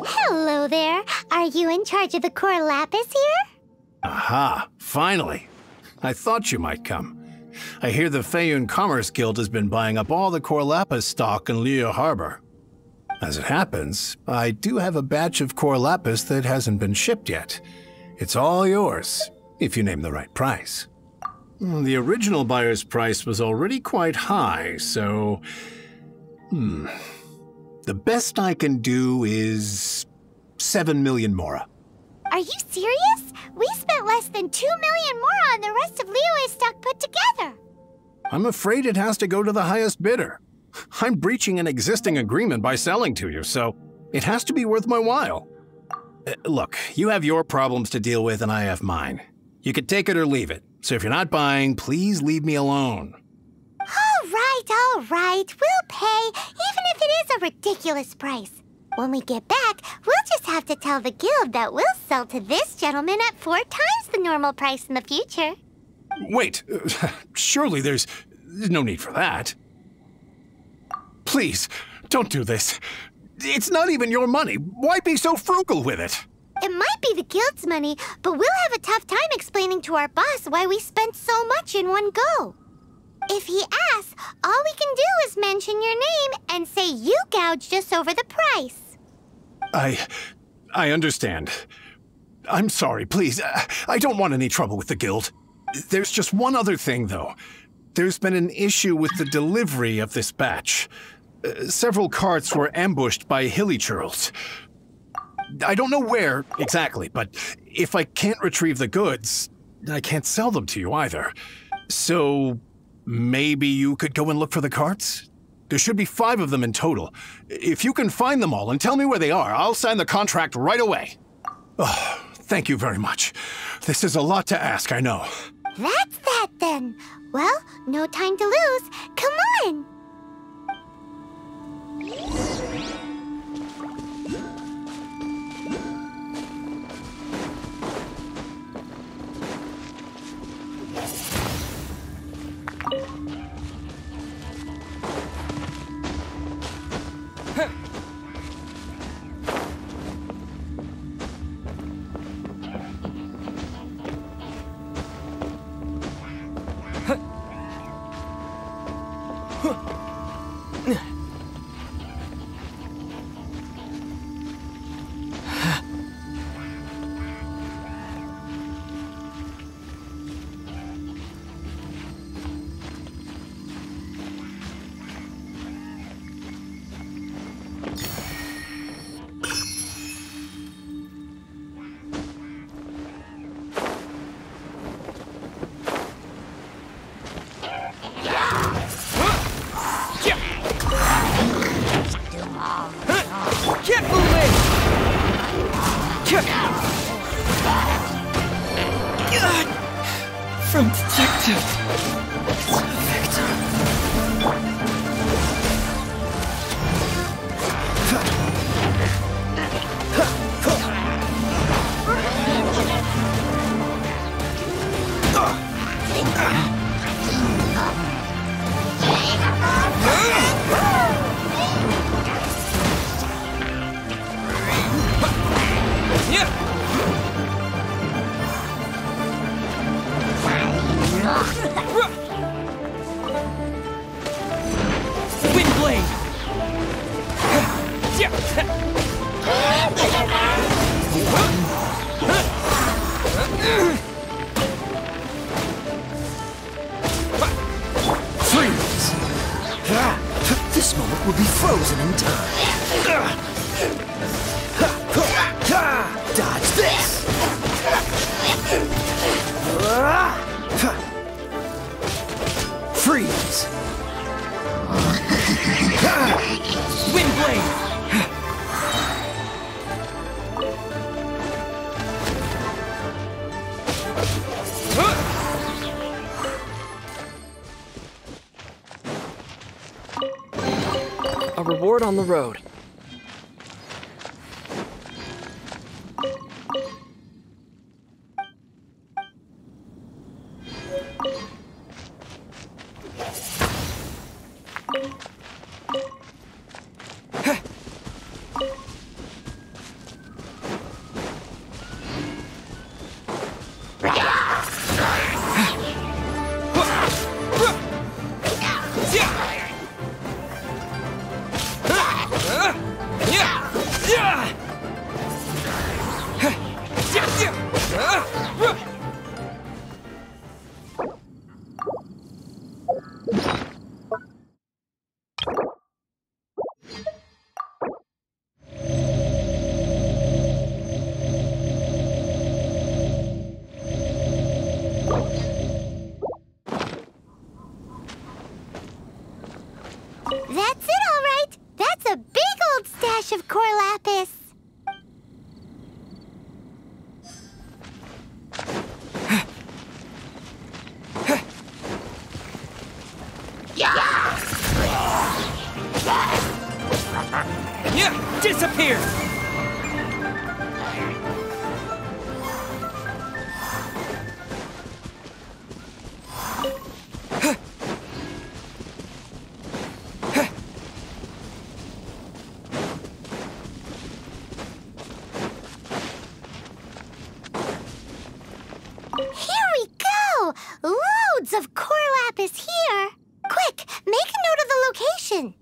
Hello there. Are you in charge of the core lapis here? Aha, finally. I thought you might come. I hear the Feiyun Commerce Guild has been buying up all the Corlapis stock in Liyue Harbor. As it happens, I do have a batch of Corlapis that hasn't been shipped yet. It's all yours, if you name the right price. The original buyer's price was already quite high, so... The best I can do is 7 million mora. Are you serious? We spent less than 2 million more on the rest of Liyue's stock put together. I'm afraid it has to go to the highest bidder. I'm breaching an existing agreement by selling to you, so it has to be worth my while. Look, you have your problems to deal with and I have mine. You can take it or leave it, so if you're not buying, please leave me alone. All right. We'll pay, even if it is a ridiculous price. When we get back, we'll just have to tell the guild that we'll sell to this gentleman at 4 times the normal price in the future. Wait, surely there's no need for that. Please, don't do this. It's not even your money. Why be so frugal with it? It might be the guild's money, but we'll have a tough time explaining to our boss why we spent so much in one go. If he asks, all we can do is mention your name and say you gouged us over the price. I understand. I'm sorry, please. I don't want any trouble with the guild. There's just one other thing, though. There's been an issue with the delivery of this batch. Several carts were ambushed by hilly churls. I don't know where exactly, but if I can't retrieve the goods, I can't sell them to you either. So maybe you could go and look for the carts? There should be 5 of them in total. If you can find them all and tell me where they are, I'll sign the contract right away. Oh, thank you very much. This is a lot to ask, I know. That's that then. Well, no time to lose. Come on! From detective to victim. This moment will be frozen in time. Dodge this! Freeze! Wind blade! A reward on the road. disappear! Here we go! Loads of core lapis here! Quick, make a note of the location!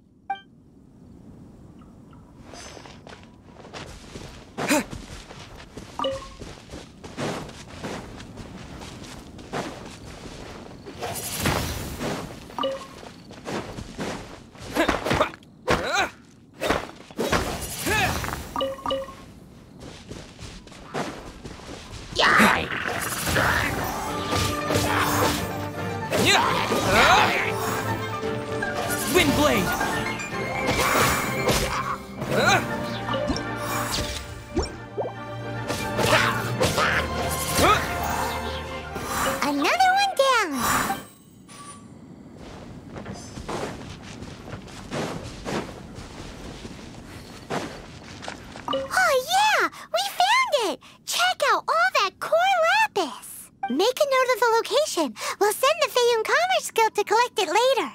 Windblade! Another one down! Oh yeah! We found it! Check out all that core lapis! Make a note of the location. We'll send the Fayum Commerce Guild to collect it later.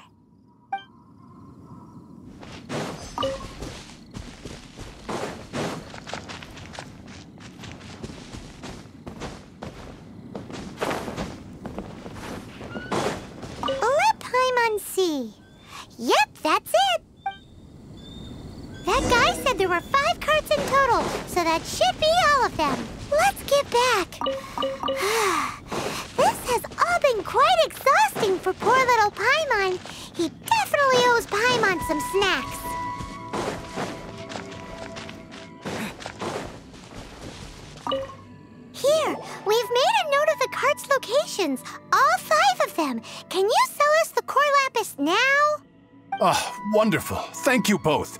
Let Paimon see. Yep, that's it. That guy said there were 5 carts in total, so that should be all of them. Let's get back. This has all been quite exhausting for poor little Paimon. He definitely owes Paimon some snacks. Here, we've made a note of the cart's locations, all 5 of them. Can you sell us the core lapis now? Oh, wonderful. Thank you both.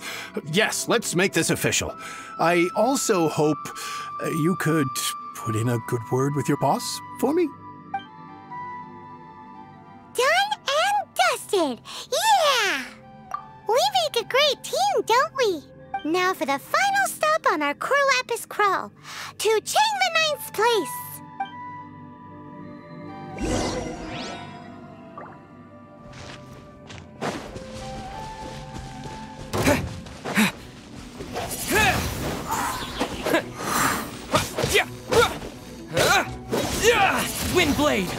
Yes, let's make this official. I also hope you could put in a good word with your boss for me. Done and dusted! Yeah! We make a great team, don't we? Now for the final stop on our core lapis crawl, to Chang the Ninth's place. Windblade!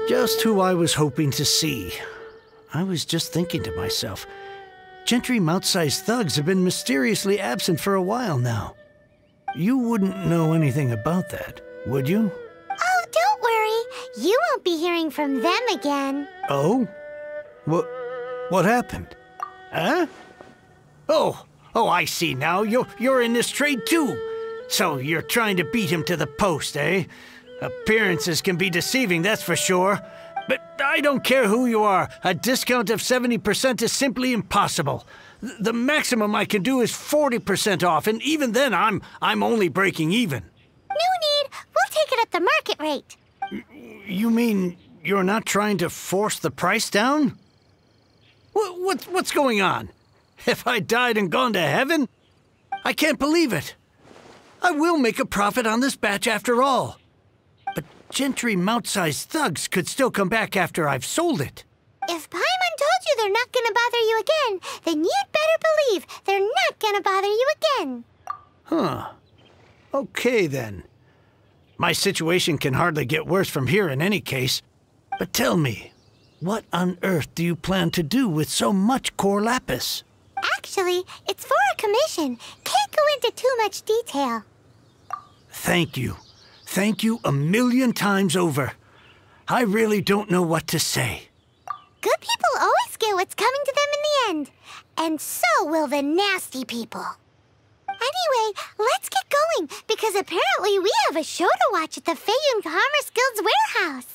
Just who I was hoping to see. I was just thinking to myself, Gentry Mount-sized thugs have been mysteriously absent for a while now. You wouldn't know anything about that, would you? Oh, don't worry. You won't be hearing from them again. Oh? What happened? Huh? Oh, I see now. You're in this trade too. So you're trying to beat him to the post, eh? Appearances can be deceiving, that's for sure. But I don't care who you are. A discount of 70% is simply impossible. The maximum I can do is 40% off, and even then I'm only breaking even. No need. We'll take it at the market rate. You mean you're not trying to force the price down? What's going on? Have I died and gone to heaven? I can't believe it. I will make a profit on this batch after all. But gentry mount-sized thugs could still come back after I've sold it. If Paimon told you they're not gonna bother you again, then you'd better believe they're not gonna bother you again. Huh. Okay, then. My situation can hardly get worse from here in any case. But tell me, what on earth do you plan to do with so much core lapis? Actually, it's for a commission. Can't go into too much detail. Thank you. Thank you a million times over. I really don't know what to say. Good people always get what's coming to them in the end. And so will the nasty people. Anyway, let's get going, because apparently we have a show to watch at the Feiyun Commerce Guild's warehouse.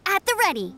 At the ready.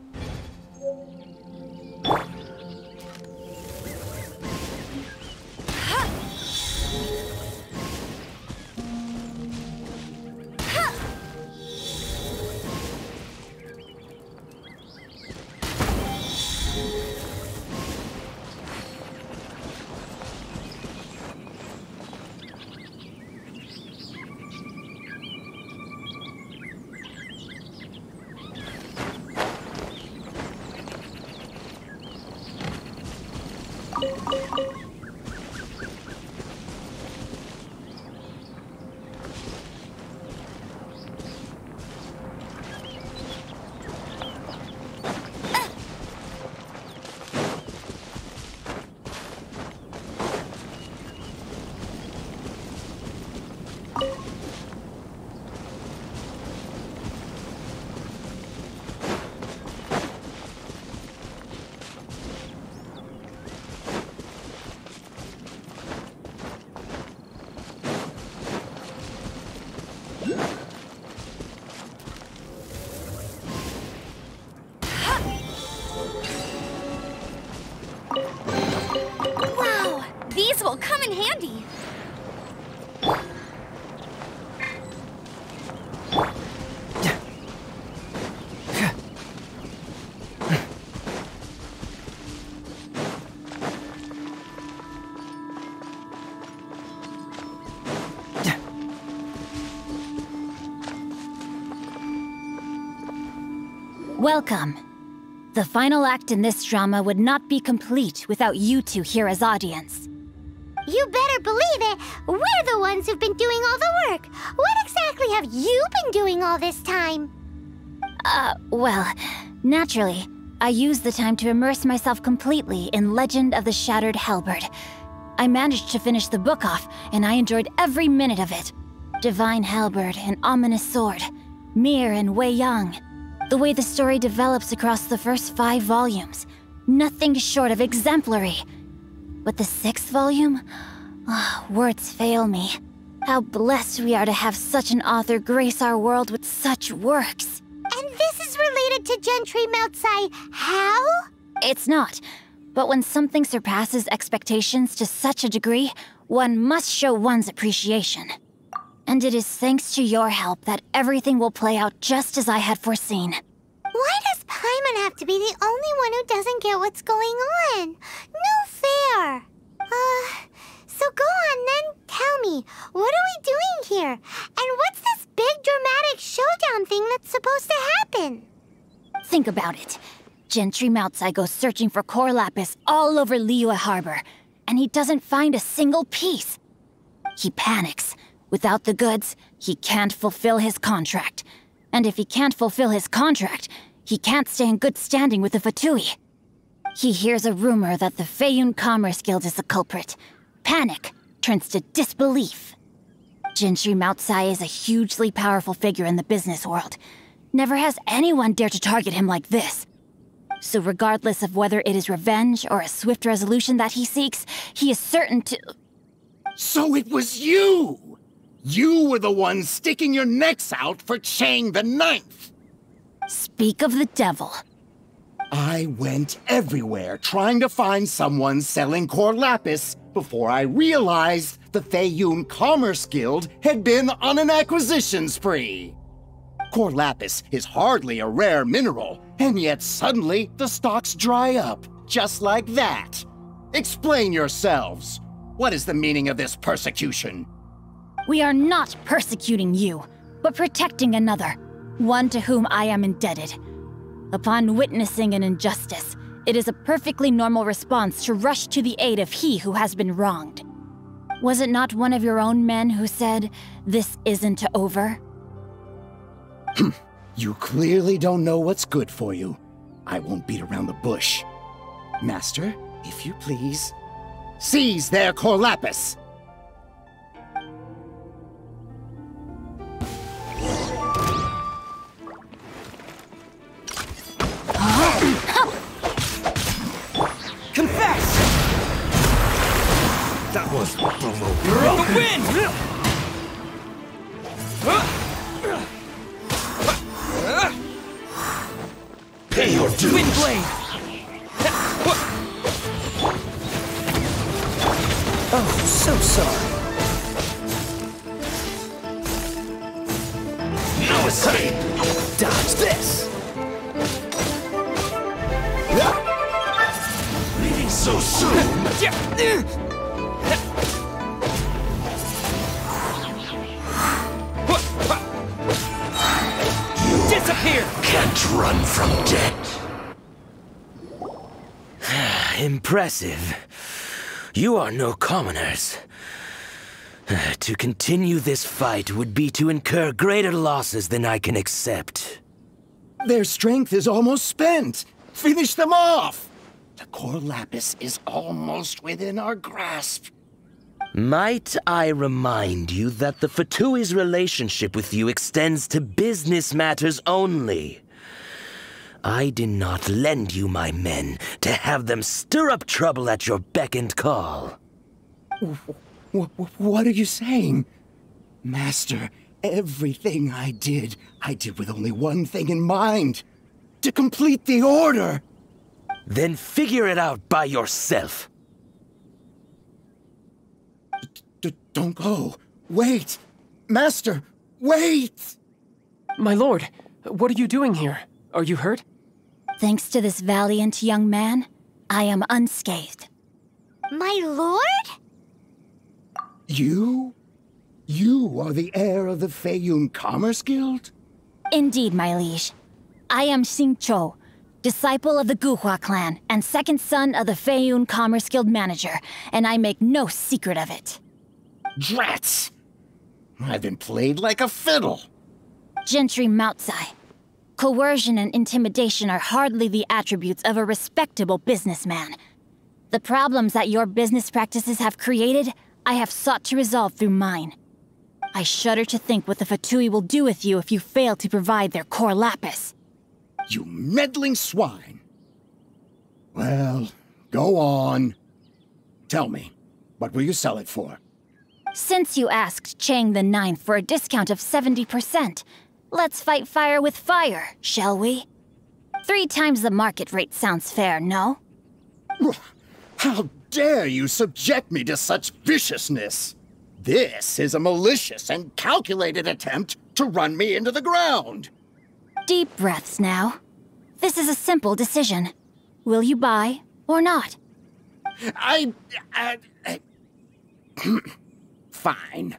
Will come in handy. Welcome. The final act in this drama would not be complete without you two here as audience. You better believe it, we're the ones who've been doing all the work. What exactly have you been doing all this time? Well, naturally, I used the time to immerse myself completely in Legend of the Shattered Halberd. I managed to finish the book off, and I enjoyed every minute of it. Divine Halberd, an ominous sword, Mir and Wei Yang. The way the story develops across the first 5 volumes, nothing short of exemplary. But the 6th volume? Words fail me. How blessed we are to have such an author grace our world with such works. And this is related to Gentry Meltsai how? It's not. But when something surpasses expectations to such a degree, one must show one's appreciation. And it is thanks to your help that everything will play out just as I had foreseen. Why does Paimon have to be the only one who doesn't get what's going on? No fair. So go on then, tell me, what are we doing here? And what's this big dramatic showdown thing that's supposed to happen? Think about it. Gentry Meltsai goes searching for core lapis all over Liyue Harbor, and he doesn't find a single piece. He panics. Without the goods, he can't fulfill his contract. And if he can't fulfill his contract, he can't stay in good standing with the Fatui. He hears a rumor that the Feiyun Commerce Guild is the culprit. Panic turns to disbelief. Gentry Meltsai is a hugely powerful figure in the business world. Never has anyone dared to target him like this. So regardless of whether it is revenge or a swift resolution that he seeks, he is certain to... So it was you! You were the one sticking your necks out for Chang the Ninth! Speak of the devil. I went everywhere trying to find someone selling core lapis before I realized the Feiyun Commerce Guild had been on an acquisition spree. Core lapis is hardly a rare mineral, and yet suddenly the stocks dry up, just like that. Explain yourselves. What is the meaning of this persecution? We are not persecuting you, but protecting another, one to whom I am indebted. Upon witnessing an injustice, it is a perfectly normal response to rush to the aid of he who has been wronged. Was it not one of your own men who said, "This isn't over"? You clearly don't know what's good for you. I won't beat around the bush. Master, if you please, seize their core lapis! Confess! That was provoking. You're in the wind! Pay your dues! Windblade! Oh, so sorry. No escape! Dodge this! Leaving so soon! Disappear! Can't run from death. Impressive. You are no commoners. To continue this fight would be to incur greater losses than I can accept. Their strength is almost spent. Finish them off! The core lapis is almost within our grasp. Might I remind you that the Fatui's relationship with you extends to business matters only? I did not lend you my men to have them stir up trouble at your beck and call. What are you saying? Master, everything I did with only one thing in mind. To complete the order. Then figure it out by yourself. Don't go. Wait. Master, wait! My lord, what are you doing here? Are you hurt? Thanks to this valiant young man, I am unscathed. My lord? You? You are the heir of the Feiyun Commerce Guild? Indeed, my liege. I am Xingqiu, disciple of the Guhua clan, and second son of the Feiyun Commerce Guild manager, and I make no secret of it. Drats! I've been played like a fiddle. Gentry Moutsai. Coercion and intimidation are hardly the attributes of a respectable businessman. The problems that your business practices have created, I have sought to resolve through mine. I shudder to think what the Fatui will do with you if you fail to provide their core lapis. You meddling swine. Well, go on. Tell me, what will you sell it for? Since you asked Chang the Ninth for a discount of 70%, let's fight fire with fire, shall we? 3 times the market rate sounds fair, no? How dare you subject me to such viciousness? This is a malicious and calculated attempt to run me into the ground. Deep breaths now. This is a simple decision. Will you buy or not? Fine.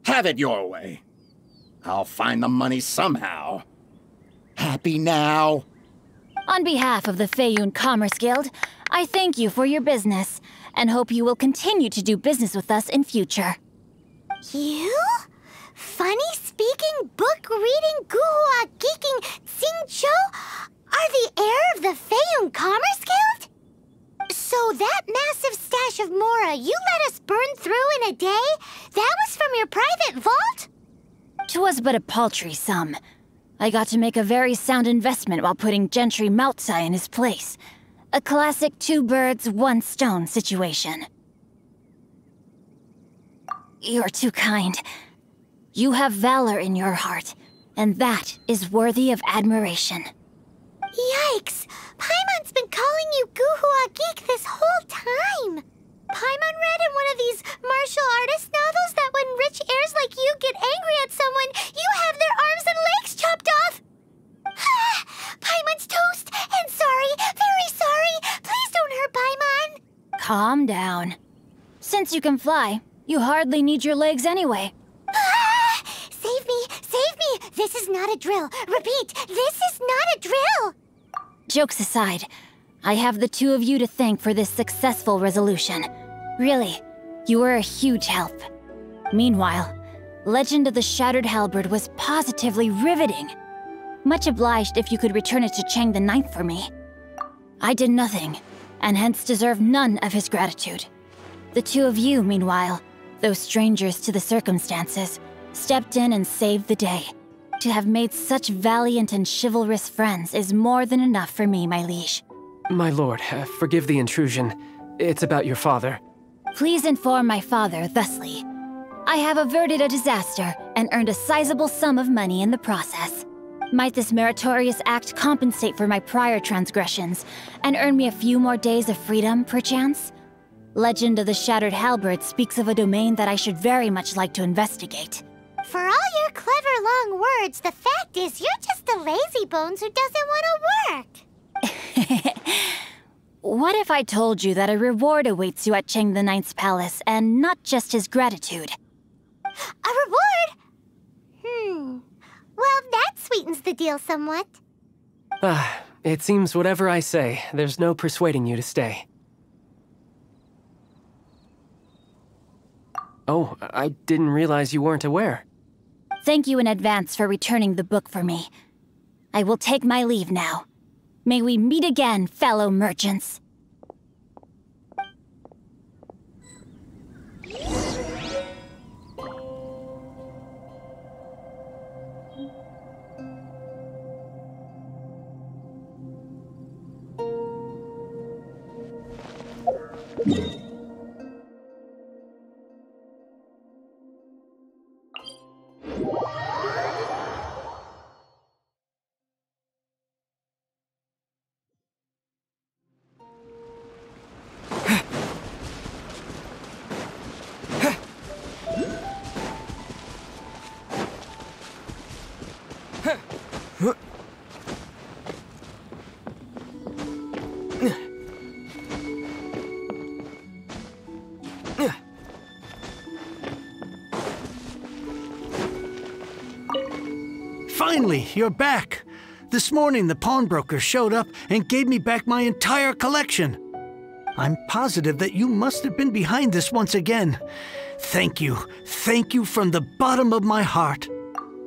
Have it your way. I'll find the money somehow. Happy now? On behalf of the Feiyun Commerce Guild, I thank you for your business, and hope you will continue to do business with us in future. You? Funny-speaking, book-reading, Guhua geeking Xingqiu are the heir of the Feiyun Commerce Guild? So that massive stash of Mora you let us burn through in a day, that was from your private vault? 'Twas but a paltry sum. I got to make a very sound investment while putting Gentry Moutsai in his place. A classic 2 birds, 1 stone situation. You're too kind. You have valor in your heart, and that is worthy of admiration. Yikes! Paimon's been calling you Guhua Geek this whole time! Paimon read in one of these martial artist novels that when rich heirs like you get angry at someone, you have their arms and legs chopped off! Paimon's toast! And sorry, very sorry! Please don't hurt Paimon! Calm down. Since you can fly, you hardly need your legs anyway. Save me! Save me! This is not a drill! Repeat, this is not a drill! Jokes aside, I have the 2 of you to thank for this successful resolution. Really, you were a huge help. Meanwhile, Legend of the Shattered Halberd was positively riveting. Much obliged if you could return it to Chang the Ninth for me. I did nothing, and hence deserve none of his gratitude. The 2 of you, meanwhile, though strangers to the circumstances, stepped in and saved the day. To have made such valiant and chivalrous friends is more than enough for me, my liege. My lord, forgive the intrusion. It's about your father. Please inform my father thusly. I have averted a disaster and earned a sizable sum of money in the process. Might this meritorious act compensate for my prior transgressions and earn me a few more days of freedom, perchance? Legend of the Shattered Halberd speaks of a domain that I should very much like to investigate. For all your clever long words, the fact is you're just a lazybones who doesn't want to work. What if I told you that a reward awaits you at Chang the Ninth's palace, and not just his gratitude? A reward? Well, that sweetens the deal somewhat. It seems whatever I say, there's no persuading you to stay. Oh, I didn't realize you weren't aware. Thank you in advance for returning the book for me. I will take my leave now. May we meet again, fellow merchants. Finally, you're back. This morning, the pawnbroker showed up and gave me back my entire collection. I'm positive that you must have been behind this once again. Thank you. Thank you from the bottom of my heart.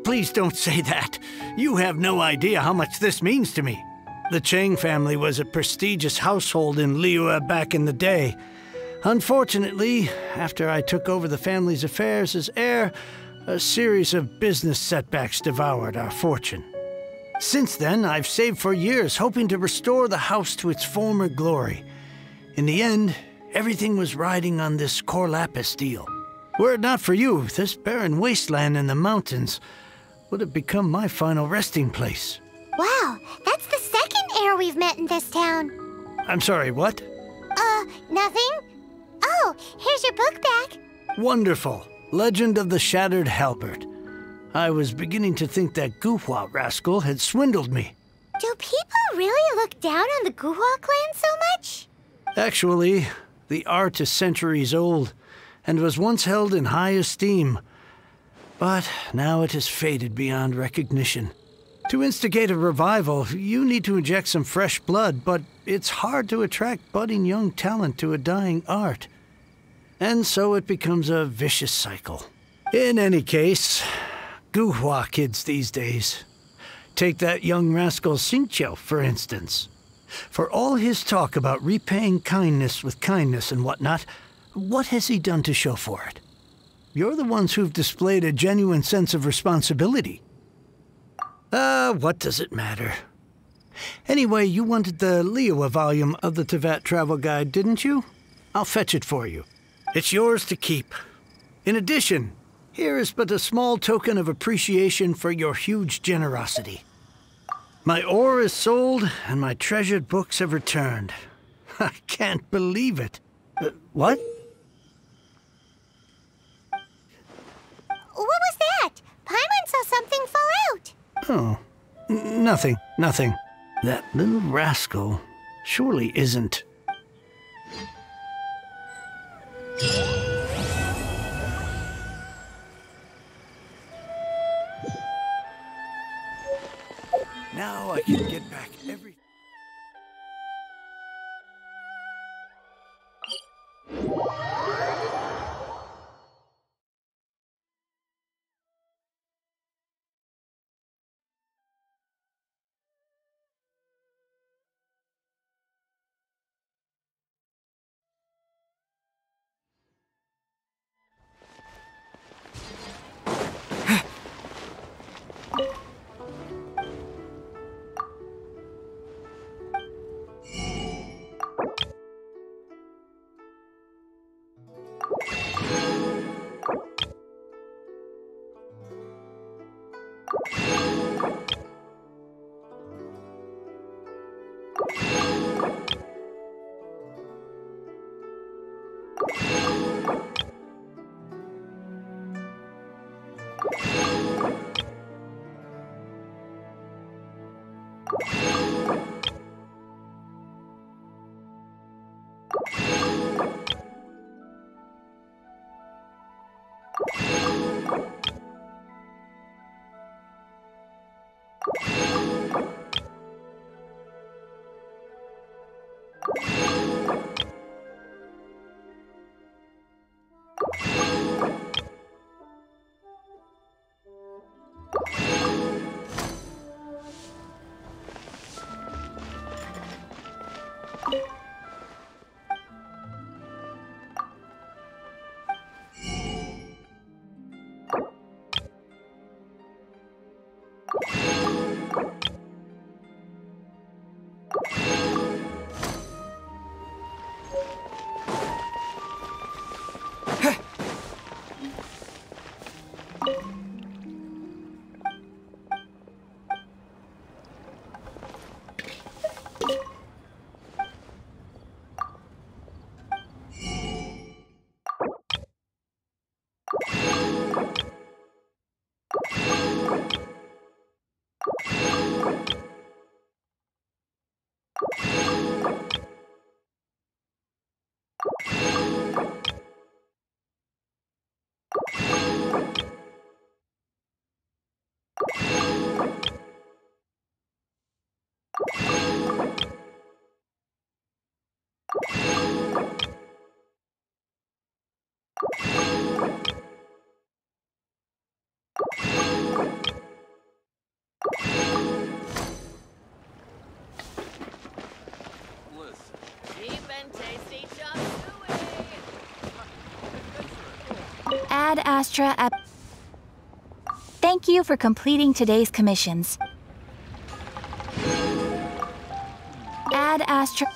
Please don't say that. You have no idea how much this means to me. The Chang family was a prestigious household in Liyue back in the day. Unfortunately, after I took over the family's affairs as heir, a series of business setbacks devoured our fortune. Since then, I've saved for years, hoping to restore the house to its former glory. In the end, everything was riding on this Core Lapis deal. Were it not for you, this barren wasteland in the mountains would have become my final resting place. Wow, that's the second heir we've met in this town. I'm sorry, what? Nothing? Oh, here's your book back. Wonderful. Legend of the Shattered Halberd. I was beginning to think that Guhua rascal had swindled me. Do people really look down on the Guhua clan so much? Actually, the art is centuries old and was once held in high esteem. But now it has faded beyond recognition. To instigate a revival, you need to inject some fresh blood, but it's hard to attract budding young talent to a dying art. And so it becomes a vicious cycle. In any case, Guhua kids these days. Take that young rascal Xingqiu, for instance. For all his talk about repaying kindness with kindness and whatnot, what has he done to show for it? You're the ones who've displayed a genuine sense of responsibility. What does it matter? Anyway, you wanted the Liyue volume of the Teyvat travel guide, didn't you? I'll fetch it for you. It's yours to keep. In addition, here is but a small token of appreciation for your huge generosity. My ore is sold, and my treasured books have returned. I can't believe it. What? What was that? Paimon saw something fall out. Oh, nothing. That little rascal surely isn't. Now I can get back everything. Cheap and tasty chop suey. Ad Astra app. Thank you for completing today's commissions. Ad Astra.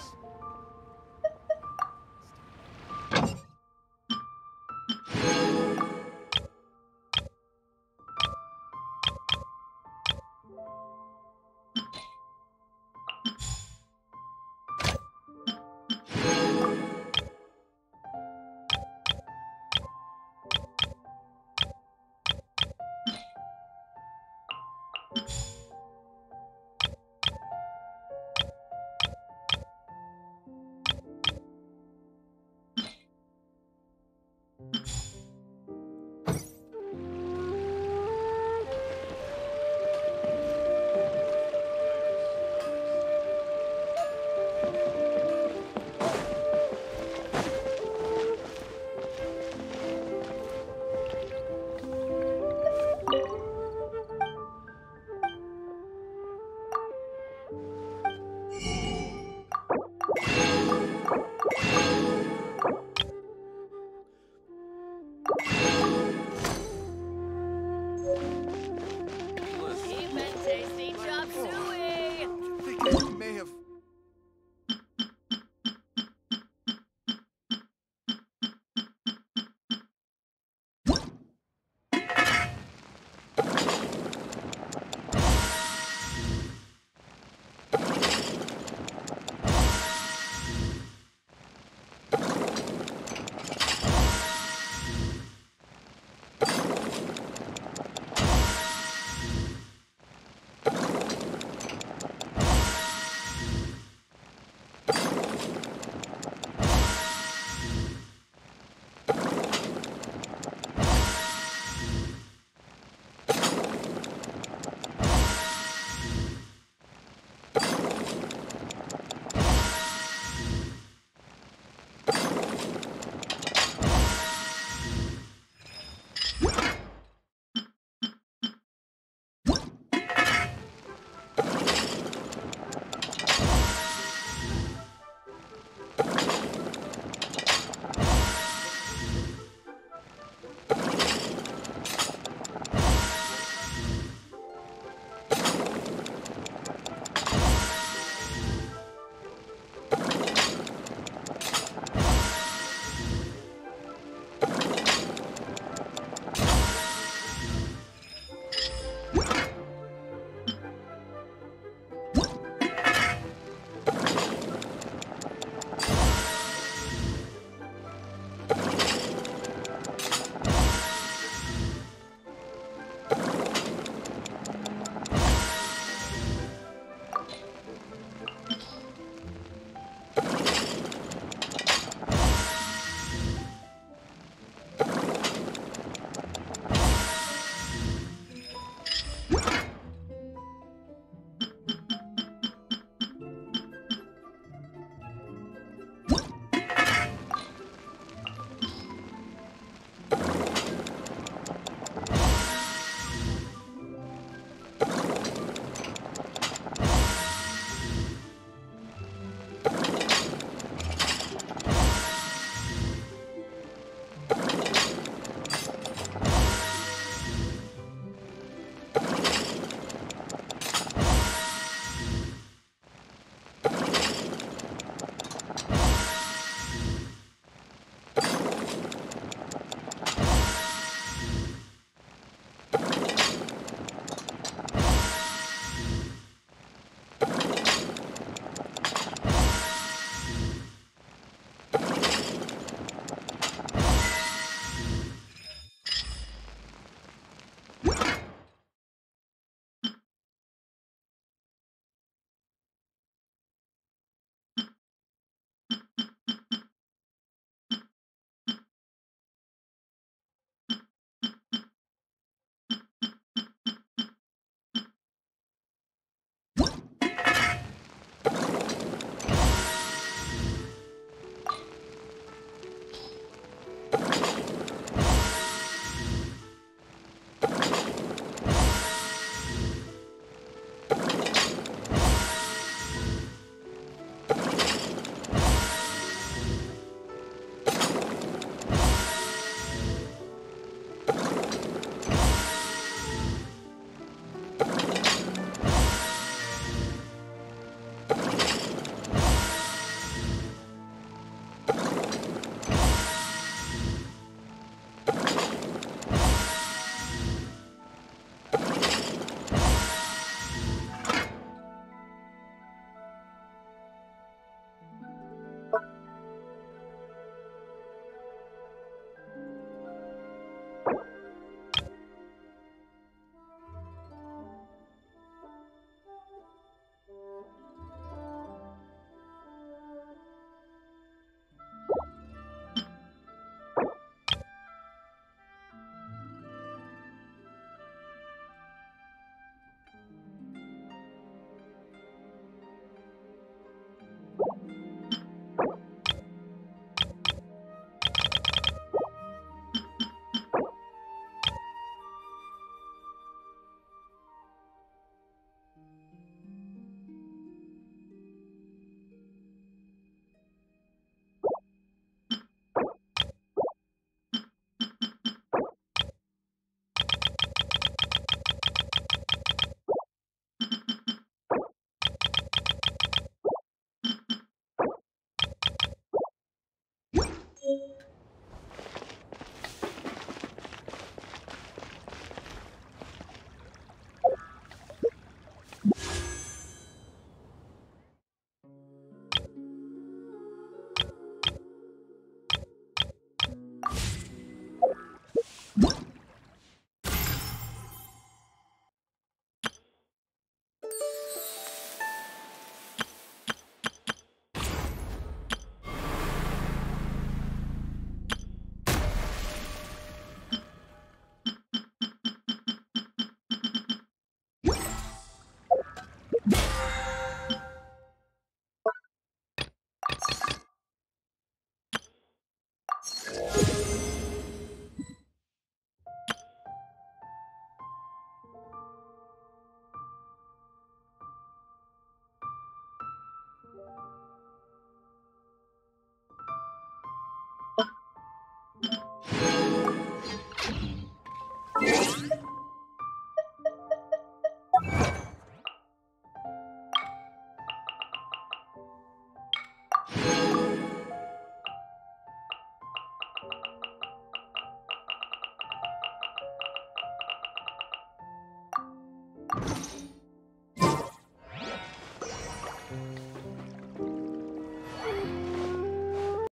What?